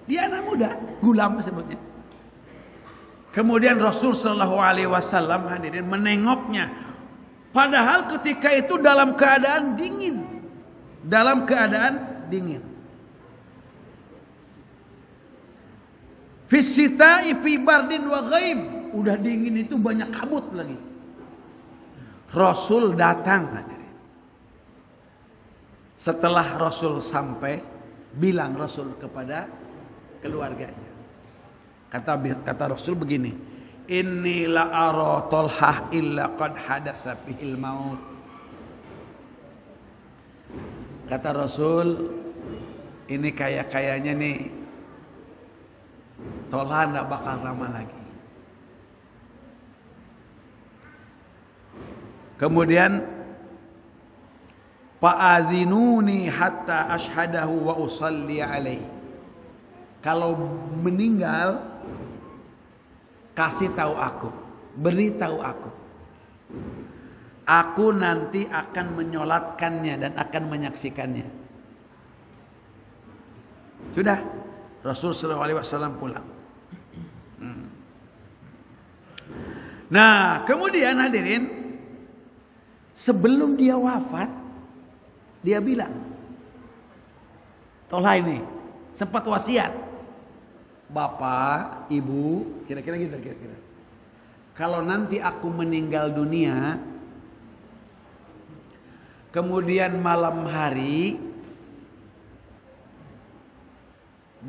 Dia anak muda, gulam disebutnya. Kemudian Rasul Shallallahu Alaihi Wasallam hadirin menengoknya. Padahal ketika itu dalam keadaan dingin, Fisita'i fi bardin wa ghaib. Udah dingin itu banyak kabut lagi. Rasul datang hadirin. Setelah Rasul sampai, bilang Rasul kepada keluarganya. Kata Rasul begini, inni la ara Tolhah illa qad hadasa bihil maut. Kata Rasul, ini kayaknya nih Tolha enggak bakal lama lagi. Kemudian fa'adzinuni hatta ashhadahu wa usalli alaihi. Kalau meninggal, kasih tahu aku, beritahu aku. Aku nanti akan menyolatkannya dan akan menyaksikannya. Sudah, Rasul sallallahu alaihi wasallam pulang. Nah, kemudian hadirin, sebelum dia wafat, dia bilang, Tolha ini sempat wasiat. Bapak, ibu, kira-kira gitu. Kalau nanti aku meninggal dunia, kemudian malam hari,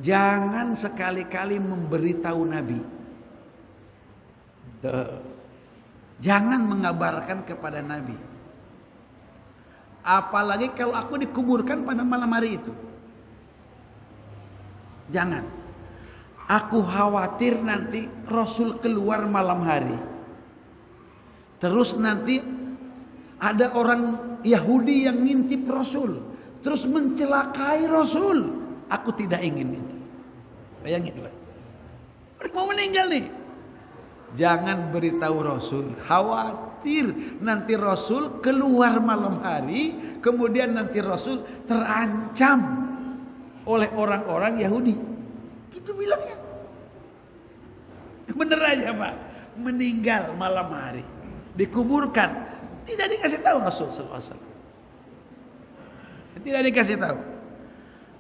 jangan sekali-kali memberitahu Nabi. Jangan mengabarkan kepada Nabi. Apalagi kalau aku dikuburkan pada malam hari itu. Jangan. Aku khawatir nanti Rasul keluar malam hari. Terus nanti ada orang Yahudi yang ngintip Rasul, terus mencelakai Rasul. Aku tidak ingin itu. Bayangin, Pak. Mau meninggal nih. Jangan beritahu Rasul. Khawatir nanti Rasul keluar malam hari, kemudian nanti Rasul terancam oleh orang-orang Yahudi. Itu bilangnya. Bener aja Pak. Meninggal malam hari, dikuburkan, tidak dikasih tahu Rasul sallallahu alaihi wasallam. Tidak dikasih tahu.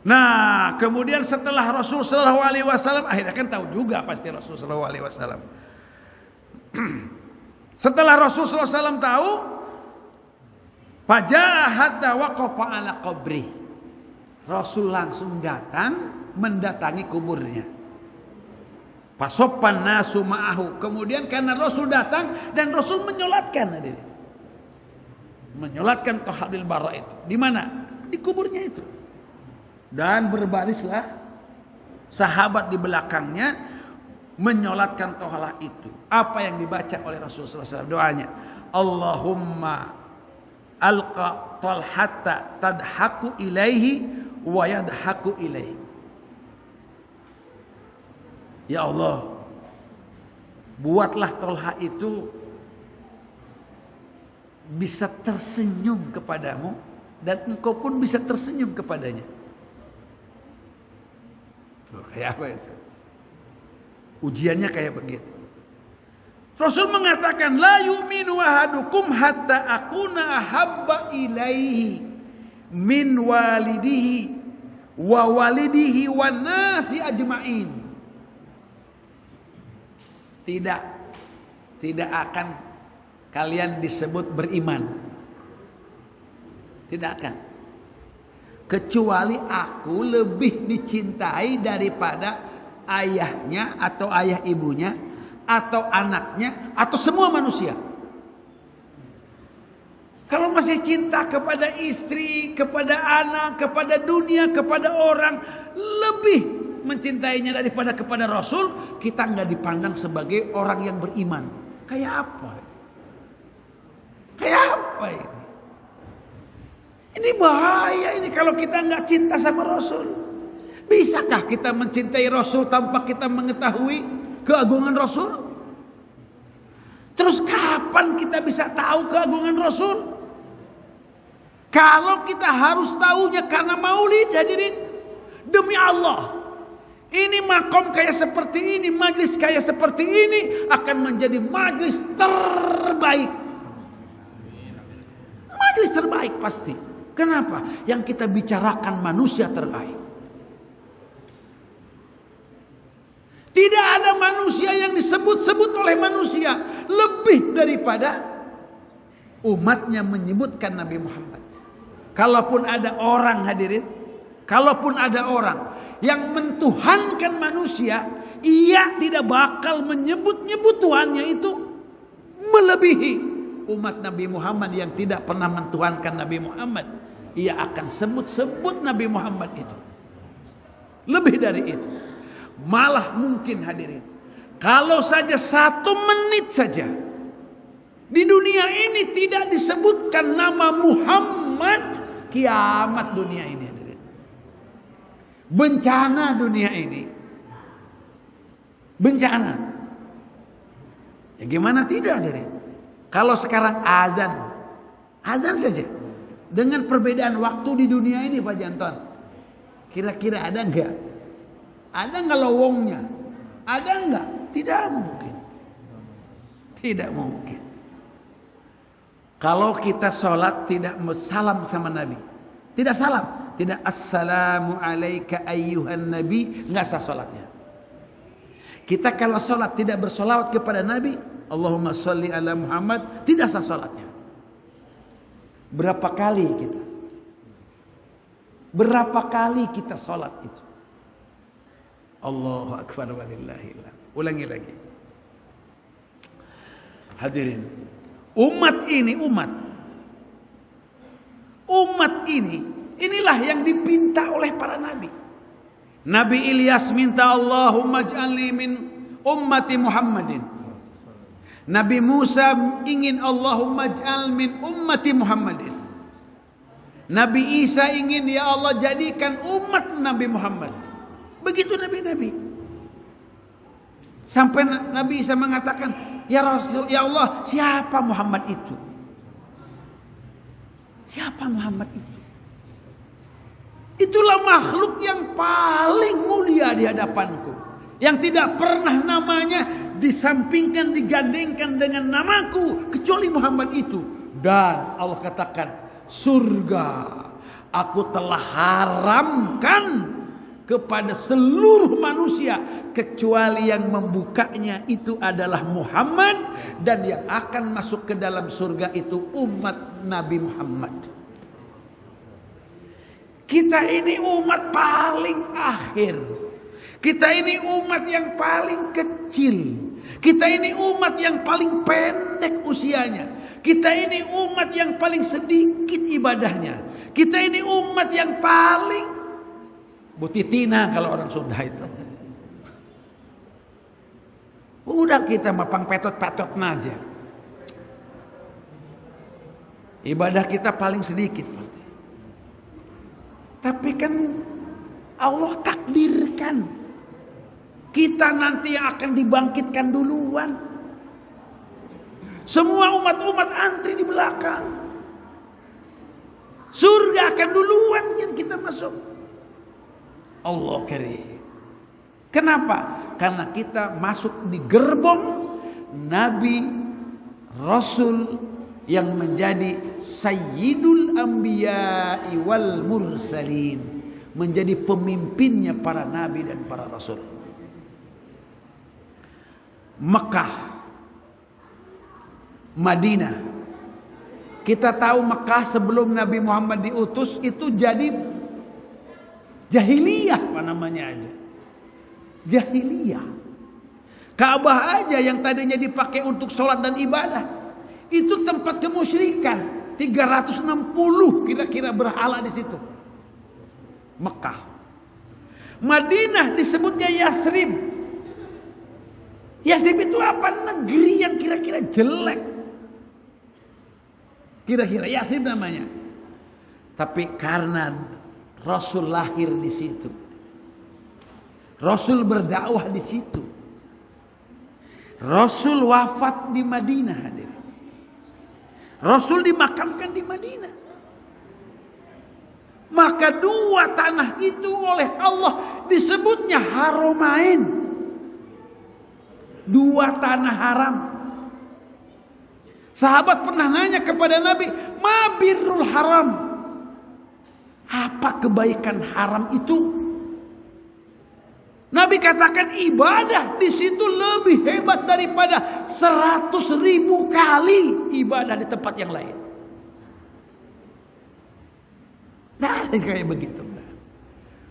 Nah, kemudian setelah Rasul sallallahu alaihi wasallam, akhirnya kan tahu juga pasti Rasul sallallahu alaihi wasallam. Setelah Rasul sallallahu alaihi wasallam tahu, faja'a hatta waqafa ala qabri. Rasul langsung datang mendatangi kuburnya. Pasoppan nasu ma'ahu. Kemudian karena Rasul datang dan Rasul menyolatkan, menyolatkan Tolha bin Barra itu. Di mana? Di kuburnya itu. Dan berbarislah sahabat di belakangnya menyolatkan Tolha itu. Apa yang dibaca oleh Rasulullah SAW? Doanya, Allahumma alqa Tolhata tadhaku ilaihi wa yadhaku ilaihi. Ya Allah, buatlah Tolha itu bisa tersenyum kepadamu dan engkau pun bisa tersenyum kepadanya. Tuh, kayak apa itu? Ujiannya kayak begitu. Rasul mengatakan, la yu'minu ahadukum hatta akuna ahabba ilaihi min walidihi wa walidihi wan nasi ajma'in. Tidak akan kalian disebut beriman. Tidak akan. Kecuali aku lebih dicintai daripada ayahnya atau ayah ibunya atau anaknya atau semua manusia. Kalau masih cinta kepada istri, kepada anak, kepada dunia, kepada orang, lebih mencintainya daripada kepada Rasul, kita nggak dipandang sebagai orang yang beriman. Kayak apa? Kayak apa ini? Ini bahaya ini kalau kita nggak cinta sama Rasul. Bisakah kita mencintai Rasul tanpa kita mengetahui keagungan Rasul? Terus kapan kita bisa tahu keagungan Rasul? Kalau kita harus tahunya karena maulid, hadirin. Demi Allah, ini makom kayak seperti ini, majlis kayak seperti ini akan menjadi majlis terbaik. Majlis terbaik pasti. Kenapa? Yang kita bicarakan manusia terbaik. Tidak ada manusia yang disebut-sebut oleh manusia lebih daripada umatnya menyebutkan Nabi Muhammad. Kalaupun ada orang, hadirin, kalaupun ada orang yang mentuhankan manusia, ia tidak bakal menyebut-nyebut Tuhannya itu melebihi umat Nabi Muhammad yang tidak pernah mentuhankan Nabi Muhammad. Ia akan sebut-sebut Nabi Muhammad itu. Lebih dari itu. Malah mungkin, hadirin, kalau saja 1 menit saja di dunia ini tidak disebutkan nama Muhammad, kiamat dunia ini, hadirin. Bencana dunia ini. Bencana. Ya gimana tidak, hadirin? Kalau sekarang azan saja. Dengan perbedaan waktu di dunia ini, Pak Janton, kira-kira ada enggak? Ada enggak lowongnya? Ada enggak? Tidak mungkin. Tidak mungkin. Kalau kita sholat tidak salam sama Nabi, tidak salam, tidak assalamu alayka ayyuhan nabi, enggak sah sholatnya. Kita kalau sholat tidak bersolawat kepada Nabi, Allahumma sholli ala Muhammad, tidak sah sholatnya. Berapa kali kita? Berapa kali kita sholat itu? Allahu akbar walillahillah. Ulangi lagi. Hadirin, umat ini, umat ini, inilah yang dipinta oleh para nabi. Nabi Ilyas minta Allahumma ij'alni min ummati Muhammadin. Nabi Musa ingin Allahumma ij'al min ummati Muhammadin. Nabi Isa ingin, ya Allah jadikan umat Nabi Muhammad. Begitu nabi-nabi. Sampai Nabi Isa mengatakan, ya Rasul, ya Allah, siapa Muhammad itu? Siapa Muhammad itu? Itulah makhluk yang paling mulia di hadapanku, yang tidak pernah namanya disampingkan, digandengkan dengan namaku kecuali Muhammad itu. Dan Allah katakan, surga aku telah haramkan kepada seluruh manusia kecuali yang membukanya itu adalah Muhammad, dan yang akan masuk ke dalam surga itu umat Nabi Muhammad. Kita ini umat paling akhir. Kita ini umat yang paling kecil. Kita ini umat yang paling pendek usianya. Kita ini umat yang paling sedikit ibadahnya. Kita ini umat yang paling butitina kalau orang Sunda itu. Udah kita mapang petot-petot aja. Ibadah kita paling sedikit pasti. Tapi kan Allah takdirkan kita nanti yang akan dibangkitkan duluan. Semua umat-umat antri di belakang. Surga akan duluan yang kita masuk. Allah karim. Kenapa? Karena kita masuk di gerbong Nabi Rasul yang menjadi Sayyidul Anbiya'i wal Mursalin, menjadi pemimpinnya para nabi dan para rasul. Mekah Madinah. Kita tahu Mekah sebelum Nabi Muhammad diutus itu jadi jahiliyah, apa namanya aja. Jahiliyah. Ka'bah aja yang tadinya dipakai untuk sholat dan ibadah, itu tempat kemusyrikan. 360 kira-kira berhala di situ. Mekah. Madinah disebutnya Yasrib. Yasrib itu apa? Negeri yang kira-kira jelek. Kira-kira Yasrib namanya. Tapi karena Rasul lahir di situ, Rasul berdakwah di situ, Rasul wafat di Madinah, hadirin. Rasul dimakamkan di Madinah. Maka dua tanah itu oleh Allah disebutnya Haramain. Dua tanah haram. Sahabat pernah nanya kepada Nabi, "Ma birrul haram?" Apa kebaikan haram itu? Nabi katakan ibadah di situ lebih hebat daripada 100.000 kali ibadah di tempat yang lain. Nah, kayak begitu.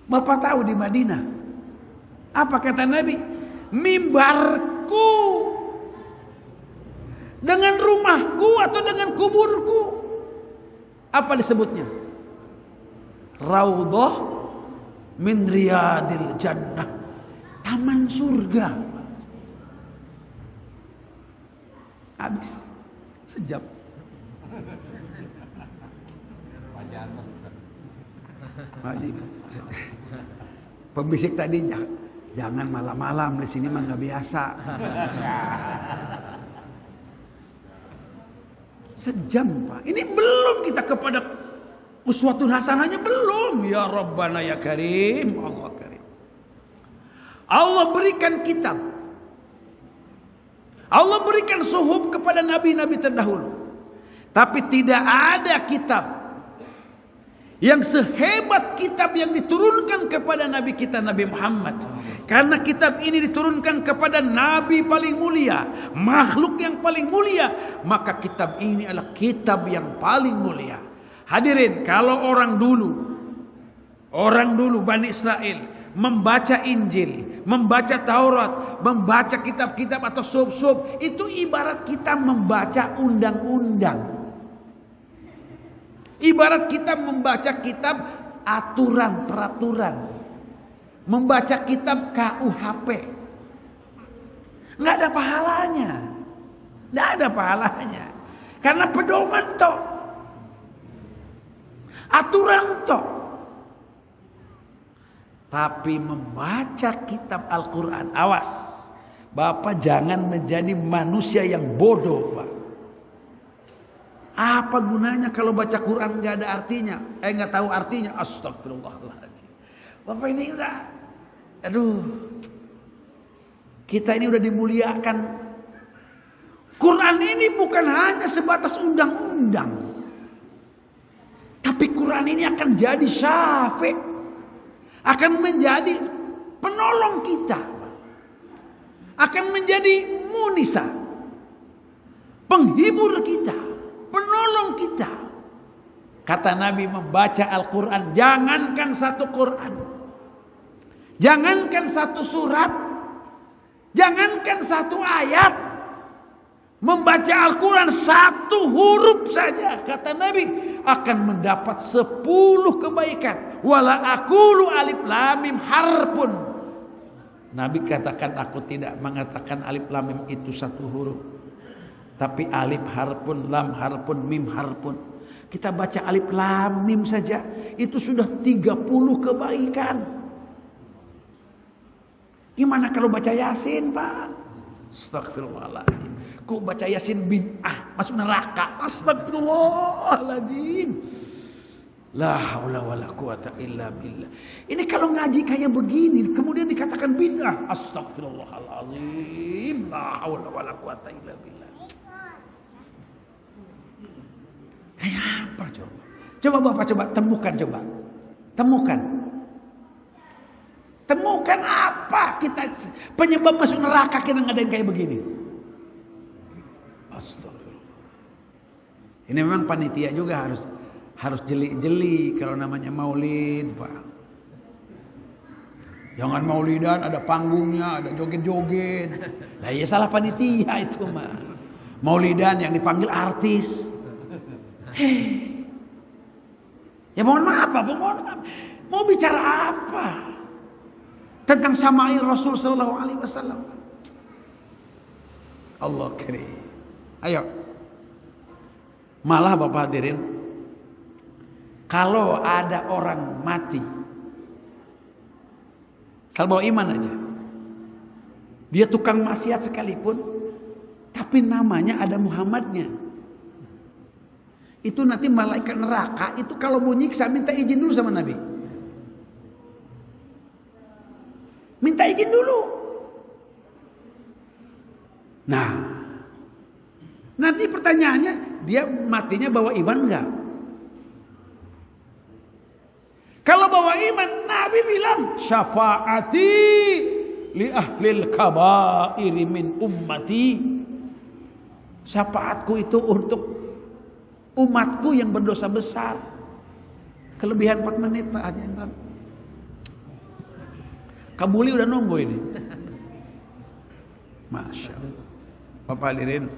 Bapak tahu di Madinah apa kata Nabi? Mimbarku dengan rumahku atau dengan kuburku, apa disebutnya? Raudhah min riyadil jannah, taman surga. Habis sejam. Pembisik tadi, jangan malam-malam di sini mah nggak biasa. Sejam, Pak. Ini belum kita kepada uswatun hasanahnya, belum. Ya Rabbana ya Karim, Allah Karim. Allah berikan kitab, Allah berikan suhuf kepada nabi-nabi terdahulu. Tapi tidak ada kitab yang sehebat kitab yang diturunkan kepada Nabi kita Nabi Muhammad. Karena kitab ini diturunkan kepada Nabi paling mulia, makhluk yang paling mulia, maka kitab ini adalah kitab yang paling mulia. Hadirin, kalau orang dulu Bani Israel membaca Injil, membaca Taurat, membaca kitab-kitab atau sub-sub, itu ibarat kita membaca undang-undang. Ibarat kita membaca kitab aturan peraturan, membaca kitab KUHP, nggak ada pahalanya, nggak ada pahalanya, karena pedoman toh, aturan toh. Tapi membaca kitab Al-Quran, awas, Bapak jangan menjadi manusia yang bodoh, Pak. Apa gunanya kalau baca Quran nggak ada artinya? Nggak tahu artinya. Astagfirullahaladzim. Bapak ini udah, aduh, kita ini udah dimuliakan. Quran ini bukan hanya sebatas undang-undang, tapi Quran ini akan jadi syafi', akan menjadi penolong kita, akan menjadi munisa, penghibur kita, penolong kita. Kata Nabi, membaca Al-Quran, jangankan satu Quran, jangankan satu surat, jangankan satu ayat, membaca Al-Quran satu huruf saja, kata Nabi, akan mendapat 10 kebaikan. Wala aqulu alif lam mim harpun. Nabi katakan, aku tidak mengatakan alif lam mim itu satu huruf, tapi alif harpun, lam harpun, mim harpun. Kita baca alif lam mim saja, itu sudah 30 kebaikan. Gimana kalau baca Yasin, Pak? Astagfirullahaladzim. Kok baca Yasin bid'ah, masuk neraka? Astagfirullahaladzim. La haula wala quwata illa billah. Ini kalau ngaji kayak begini, kemudian dikatakan bid'ah. Astagfirullahaladzim. La haula wala quwata illa billah. Kayak apa coba? Coba Bapak temukan coba. Temukan apa kita penyebab masuk neraka kita ngadain kayak begini. Astagfirullah. Ini memang panitia juga harus jeli-jeli kalau namanya maulid, Pak. Jangan maulidan ada panggungnya, ada joget-joget. Lah ya salah panitia itu mah. Maulidan yang dipanggil artis. Ya mohon maaf, Pak, mohon maaf. Mau bicara apa? Tentang Sama'il Rasul sallallahu alaihi wasallam. Allah karim. Ayo. Malah Bapak hadirin, kalau ada orang mati, asal bawa iman aja, dia tukang maksiat sekalipun, tapi namanya ada Muhammadnya, itu nanti malaikat neraka itu kalau mau nyiksa minta izin dulu sama Nabi. Minta izin dulu. Nah, nanti pertanyaannya, dia matinya bawa iman enggak? Kalau bawa iman, Nabi bilang, syafaati li ahlil kabairi min ummati. Syafaatku itu untuk umatku yang berdosa besar. Kelebihan 4 menit Pak Haji Anton. Kabuli udah nunggu ini. Masya Allah. Bapak hadirin,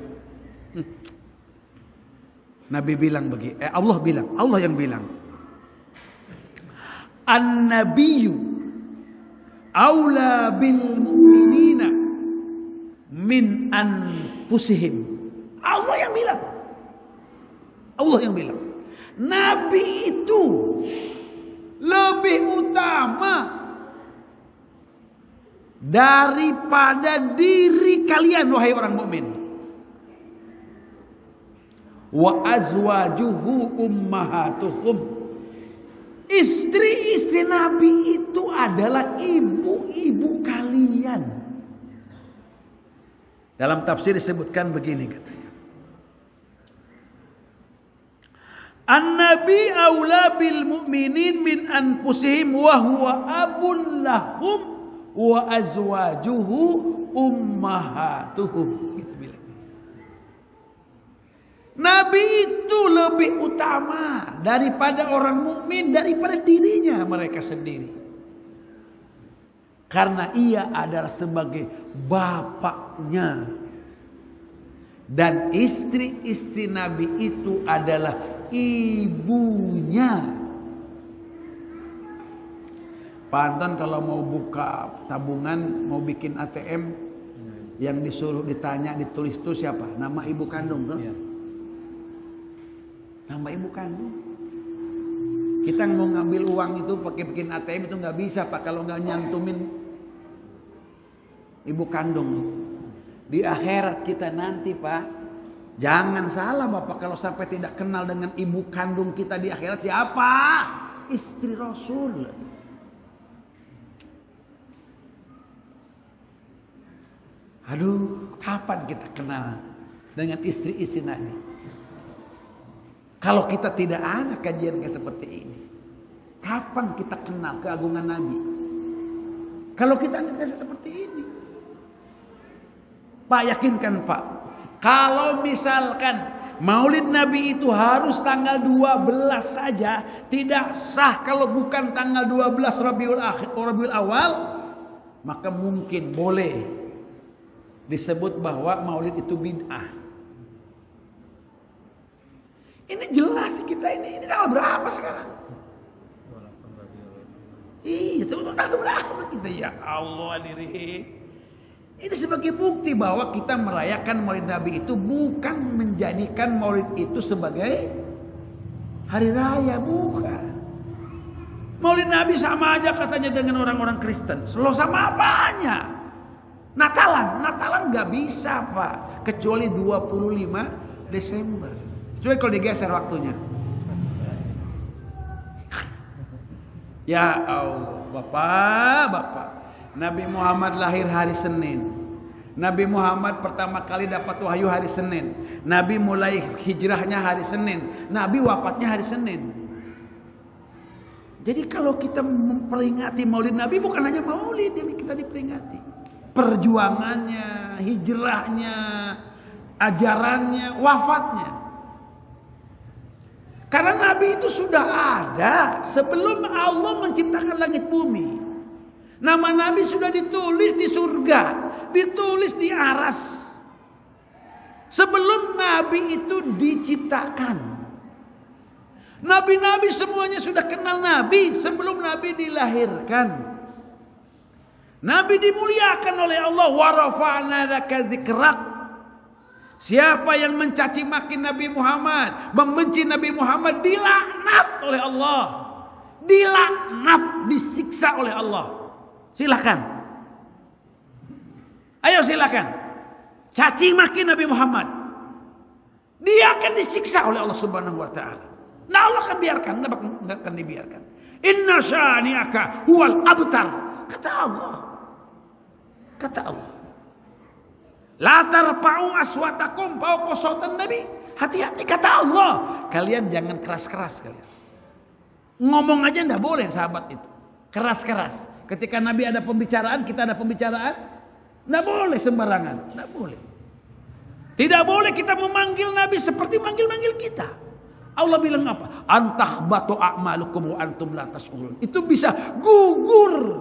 Nabi bilang Allah bilang, Allah yang bilang, An-Nabiyyu aula bil mu'minina min anfusihim. Allah yang bilang. Allah yang bilang. Nabi itu lebih utama daripada diri kalian wahai orang mukmin. Wa azwajuhu ummahatuhum. Istri-istri Nabi itu adalah ibu-ibu kalian. Dalam tafsir disebutkan begini katanya. An-Nabi aula bil mu'minin min anfusihim wa huwa abun lahum wa azwajuhu ummahatuhum. Gitu bilang. Nabi itu lebih utama daripada orang mukmin, daripada dirinya mereka sendiri. Karena ia adalah sebagai bapaknya. Dan istri-istri Nabi itu adalah ibunya. Pak Anton kalau mau buka tabungan, mau bikin ATM, yang disuruh ditanya, ditulis itu siapa? Nama ibu kandung tuh? Nama ibu kandung. Kita mau ngambil uang itu pakai bikin ATM itu nggak bisa Pak kalau nggak nyantumin ibu kandung. Di akhirat kita nanti Pak, jangan salah Bapak kalau sampai tidak kenal dengan ibu kandung kita di akhirat siapa? Istri Rasul. Aduh, kapan kita kenal dengan istri-istri Nabi? Kalau kita tidak ada kajian kayak seperti ini, kapan kita kenal keagungan Nabi? Kalau kita tidak seperti ini, Pak yakinkan Pak, kalau misalkan Maulid Nabi itu harus tanggal 12 saja, tidak sah kalau bukan tanggal 12 Rabiul Awal, maka mungkin boleh disebut bahwa Maulid itu bid'ah. Ini jelas kita ini tanggal berapa sekarang? Iya, tanggal berapa kita ya Allah diri. Ini sebagai bukti bahwa kita merayakan Maulid Nabi itu bukan menjadikan Maulid itu sebagai hari raya, bukan. Maulid Nabi sama aja katanya dengan orang-orang Kristen. Selalu sama apanya? Natalan nggak bisa Pak, kecuali 25 Desember. Kecuali kalau digeser waktunya. Ya Allah, Bapak. Nabi Muhammad lahir hari Senin. Nabi Muhammad pertama kali dapat wahyu hari Senin. Nabi mulai hijrahnya hari Senin. Nabi wafatnya hari Senin. Jadi kalau kita memperingati Maulid Nabi bukan hanya Maulid yang kita diperingati. Perjuangannya, hijrahnya, ajarannya, wafatnya. Karena Nabi itu sudah ada sebelum Allah menciptakan langit bumi. Nama Nabi sudah ditulis di surga, ditulis di aras. Sebelum Nabi itu diciptakan. Nabi-nabi semuanya sudah kenal Nabi sebelum Nabi dilahirkan. Nabi dimuliakan oleh Allah. Wa rafa'na laka dzikrak. Siapa yang mencaci maki Nabi Muhammad, membenci Nabi Muhammad, dilaknat oleh Allah. Dilaknat, disiksa oleh Allah. Silakan. Ayo silakan. Caci maki Nabi Muhammad. Dia akan disiksa oleh Allah Subhanahu wa taala. Nah, Allah akan biarkan, enggak akan dibiarkan. Inna syani'aka huwal abtar. Kata Allah. Kata Allah. La tarfa'u aswatakum fawqa sautin nabi. Hati-hati kata Allah. Kalian jangan keras-keras kalian. Ngomong aja enggak boleh sahabat itu. Keras-keras. Ketika Nabi ada pembicaraan, kita ada pembicaraan, enggak boleh sembarangan, enggak boleh. Tidak boleh kita memanggil Nabi seperti manggil-manggil kita. Allah bilang apa? Antahbatu a'malukum wa antum la tash'urun. Itu bisa gugur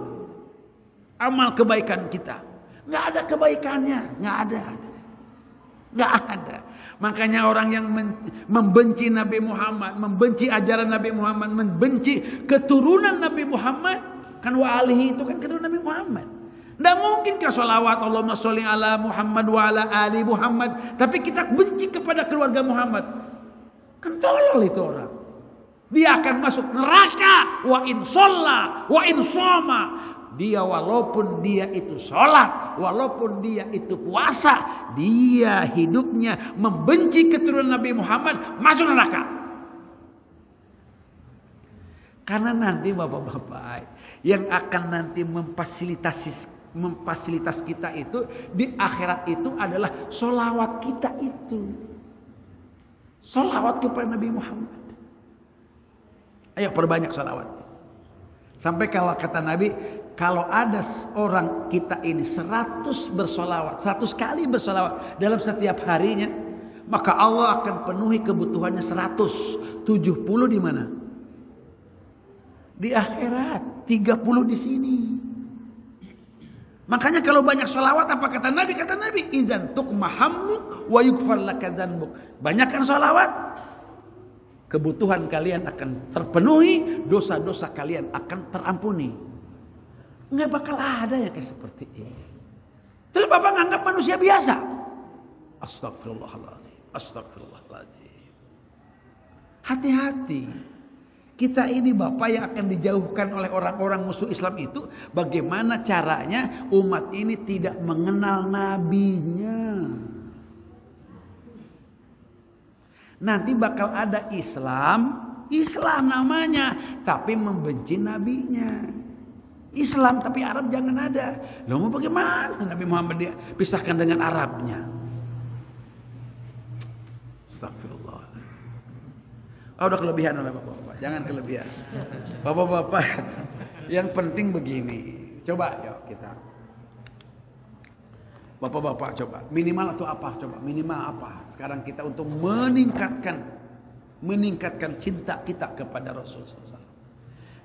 amal kebaikan kita. Enggak ada kebaikannya, enggak ada. Enggak ada. Makanya orang yang membenci Nabi Muhammad, membenci ajaran Nabi Muhammad, membenci keturunan Nabi Muhammad, kan walihi itu kan keturunan Nabi Muhammad. Tidak mungkin ke salawat Allahumma sholli ala Muhammad wa ala ali Muhammad, tapi kita benci kepada keluarga Muhammad. Kan tolol itu orang. Dia akan masuk neraka wa in sholla wa in shoma. Dia walaupun dia itu sholat, walaupun dia itu puasa, dia hidupnya membenci keturunan Nabi Muhammad, masuk neraka. Karena nanti bapak-bapak yang akan nanti memfasilitas kita itu di akhirat itu adalah sholawat kita itu. Sholawat kepada Nabi Muhammad. Ayo perbanyak sholawat. Sampai kalau kata Nabi, kalau ada orang kita ini 100 bersolawat, 100 kali bersolawat dalam setiap harinya, maka Allah akan penuhi kebutuhannya 100. 70 di mana? Di akhirat, 30 di sini. Makanya kalau banyak solawat apa kata Nabi? Kata Nabi, idzan tukmahammuk wa yukfar laka dzanbuk. Banyakkan solawat, kebutuhan kalian akan terpenuhi, dosa-dosa kalian akan terampuni. Nggak bakal ada yang kayak seperti ini. Terus Bapak nganggap manusia biasa. Astagfirullahaladzim. Astagfirullahaladzim. Hati-hati. Kita ini Bapak yang akan dijauhkan oleh orang-orang musuh Islam itu. Bagaimana caranya umat ini tidak mengenal nabinya. Nanti bakal ada Islam namanya, tapi membenci nabinya. Islam tapi Arab jangan ada. Lalu mau bagaimana Nabi Muhammad dia pisahkan dengan Arabnya? Astagfirullahaladzim. Udah kelebihan oleh bapak-bapak. Jangan kelebihan. Bapak-bapak, yang penting begini. Coba yuk kita. Bapak-bapak coba. Minimal atau apa? Coba minimal apa? Sekarang kita untuk meningkatkan cinta kita kepada Rasulullah SAW.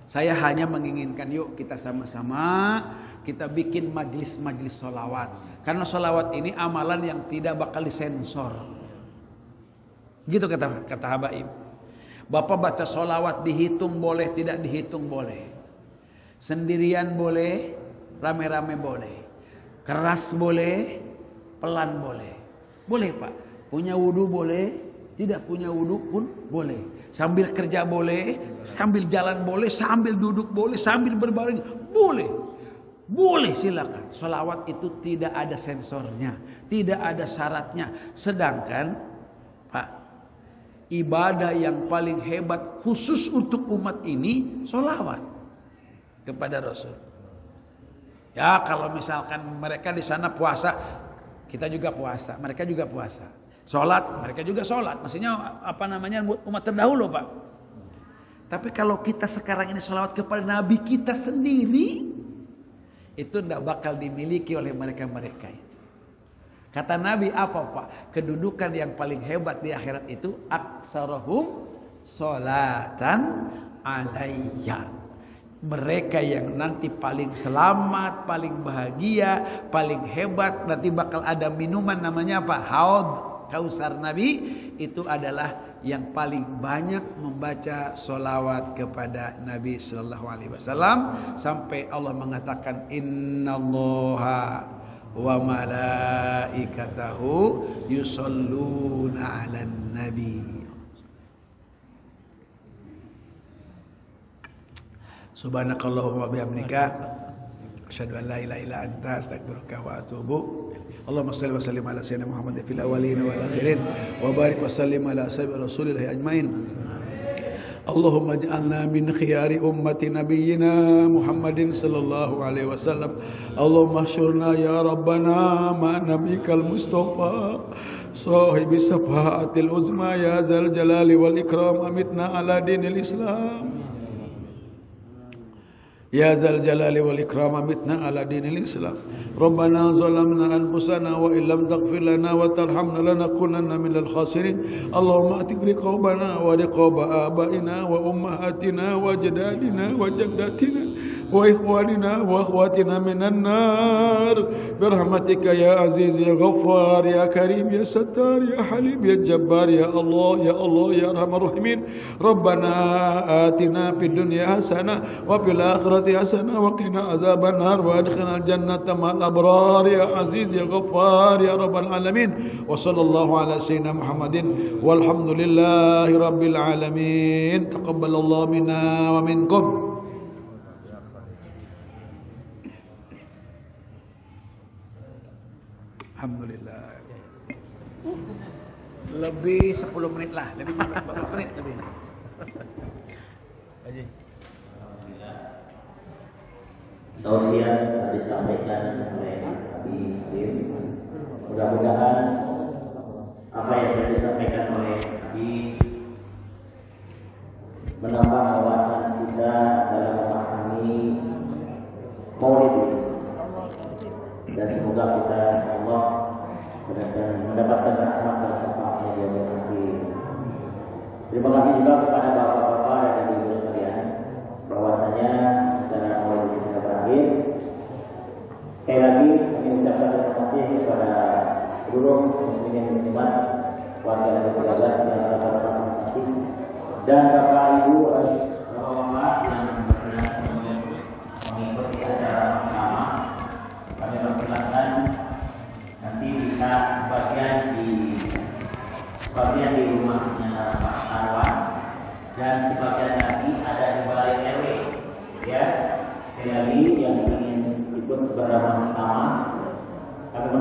Saya hanya menginginkan yuk kita sama-sama kita bikin majlis-majlis sholawat. Karena sholawat ini amalan yang tidak bakal disensor. Gitu kata Habaib. Bapak baca sholawat dihitung boleh, tidak dihitung boleh. Sendirian boleh, rame-rame boleh. Keras boleh, pelan boleh. Boleh Pak. Punya wudu boleh, tidak punya wudu pun boleh. Sambil kerja boleh, sambil jalan boleh, sambil duduk boleh, sambil berbaring boleh. Boleh silakan. Sholawat itu tidak ada sensornya, tidak ada syaratnya. Sedangkan Pak, ibadah yang paling hebat khusus untuk umat ini sholawat kepada Rasul. Ya kalau misalkan mereka di sana puasa, kita juga puasa, mereka juga puasa. Sholat, mereka juga sholat. Maksudnya apa namanya umat terdahulu Pak. Tapi kalau kita sekarang ini sholawat kepada Nabi kita sendiri, itu tidak bakal dimiliki oleh mereka-mereka itu. Kata Nabi apa Pak? Kedudukan yang paling hebat di akhirat itu aksarahum sholatan alayya. Mereka yang nanti paling selamat, paling bahagia, paling hebat, nanti bakal ada minuman namanya apa? Haud, Kausar Nabi, itu adalah yang paling banyak membaca sholawat kepada Nabi Sallallahu Alaihi Wasallam sampai Allah mengatakan innallaha wa malaikatahu yusholluna 'alan nabi. Subhanakallahumma wa bihamdika asyhadu an la ilaha illa anta astaghfiruka wa atubu. Allahumma shalli wa sallim ala sayyidina Muhammad fil awwalin wal akhirin wa barik wa sallim ala sayyidina Rasulillah ajmain. Allahumma ij'alna min khiyari ummati nabiyyina Muhammadin sallallahu alaihi wasallam. Allahumma syurna ya rabbana ma nabikal mustafa sahibi safaatil uzma ya zal jalali wal ikram amitna ala dinil islam. Ya zal jalali wal ikram amitna ala dinil islam. Rabbana zalamna anfusana wa illam taghfir lana wa tarhamna lanakunanna minal khasirin. Allahumma atik riqabana wa riqaba abaina wa ummahatina wa jadadina wa jaddatina wa ikhwanina wa akhwatina minan nar birahmatika ya aziz ya ghaffar ya karim ya sattar ya halim ya jabbar ya Allah ya Allah ya arhamar rahimin. Rabbana atina fid dunya hasanah wa fil akhirati hasanah wa qina adzaban nar wa adkhilna al jannata ma'al abrar ya aziz ya ghaffar ya rabbal alamin. Wa sallallahu ala sayyidina Muhammadin walhamdulillahi rabbil alamin. Taqabbalallahu minna wa minkum. Alhamdulillah. Lebih 10 menit lah, lebih 14 menit lebih. Haji. Tausiah disampaikan oleh Abi Salim. Mudah-mudahan apa yang telah disampaikan oleh Abi menambah wawasan kita dalam memahami Maulid ini. Dan semoga kita Allah mendapatkan rahmat dan syafaatnya di yaumil akhir. Terima kasih juga kepada bapak-bapak dan ibu sekalian bahwasanya acara Maulid ini sudah berakhir. Sekali lagi kami ucapkan terima kasih kepada seluruh muslimin muslimat warga negara yang telah berpartisipasi dan bapak ibu bapak-bapak yang berkenan mengikuti acara bersama. Kami persilakan nanti bisa bagian di rumahnya Pak Anwar dan sebagian lagi ada di balai RW ya. Sekali lagi yang ingin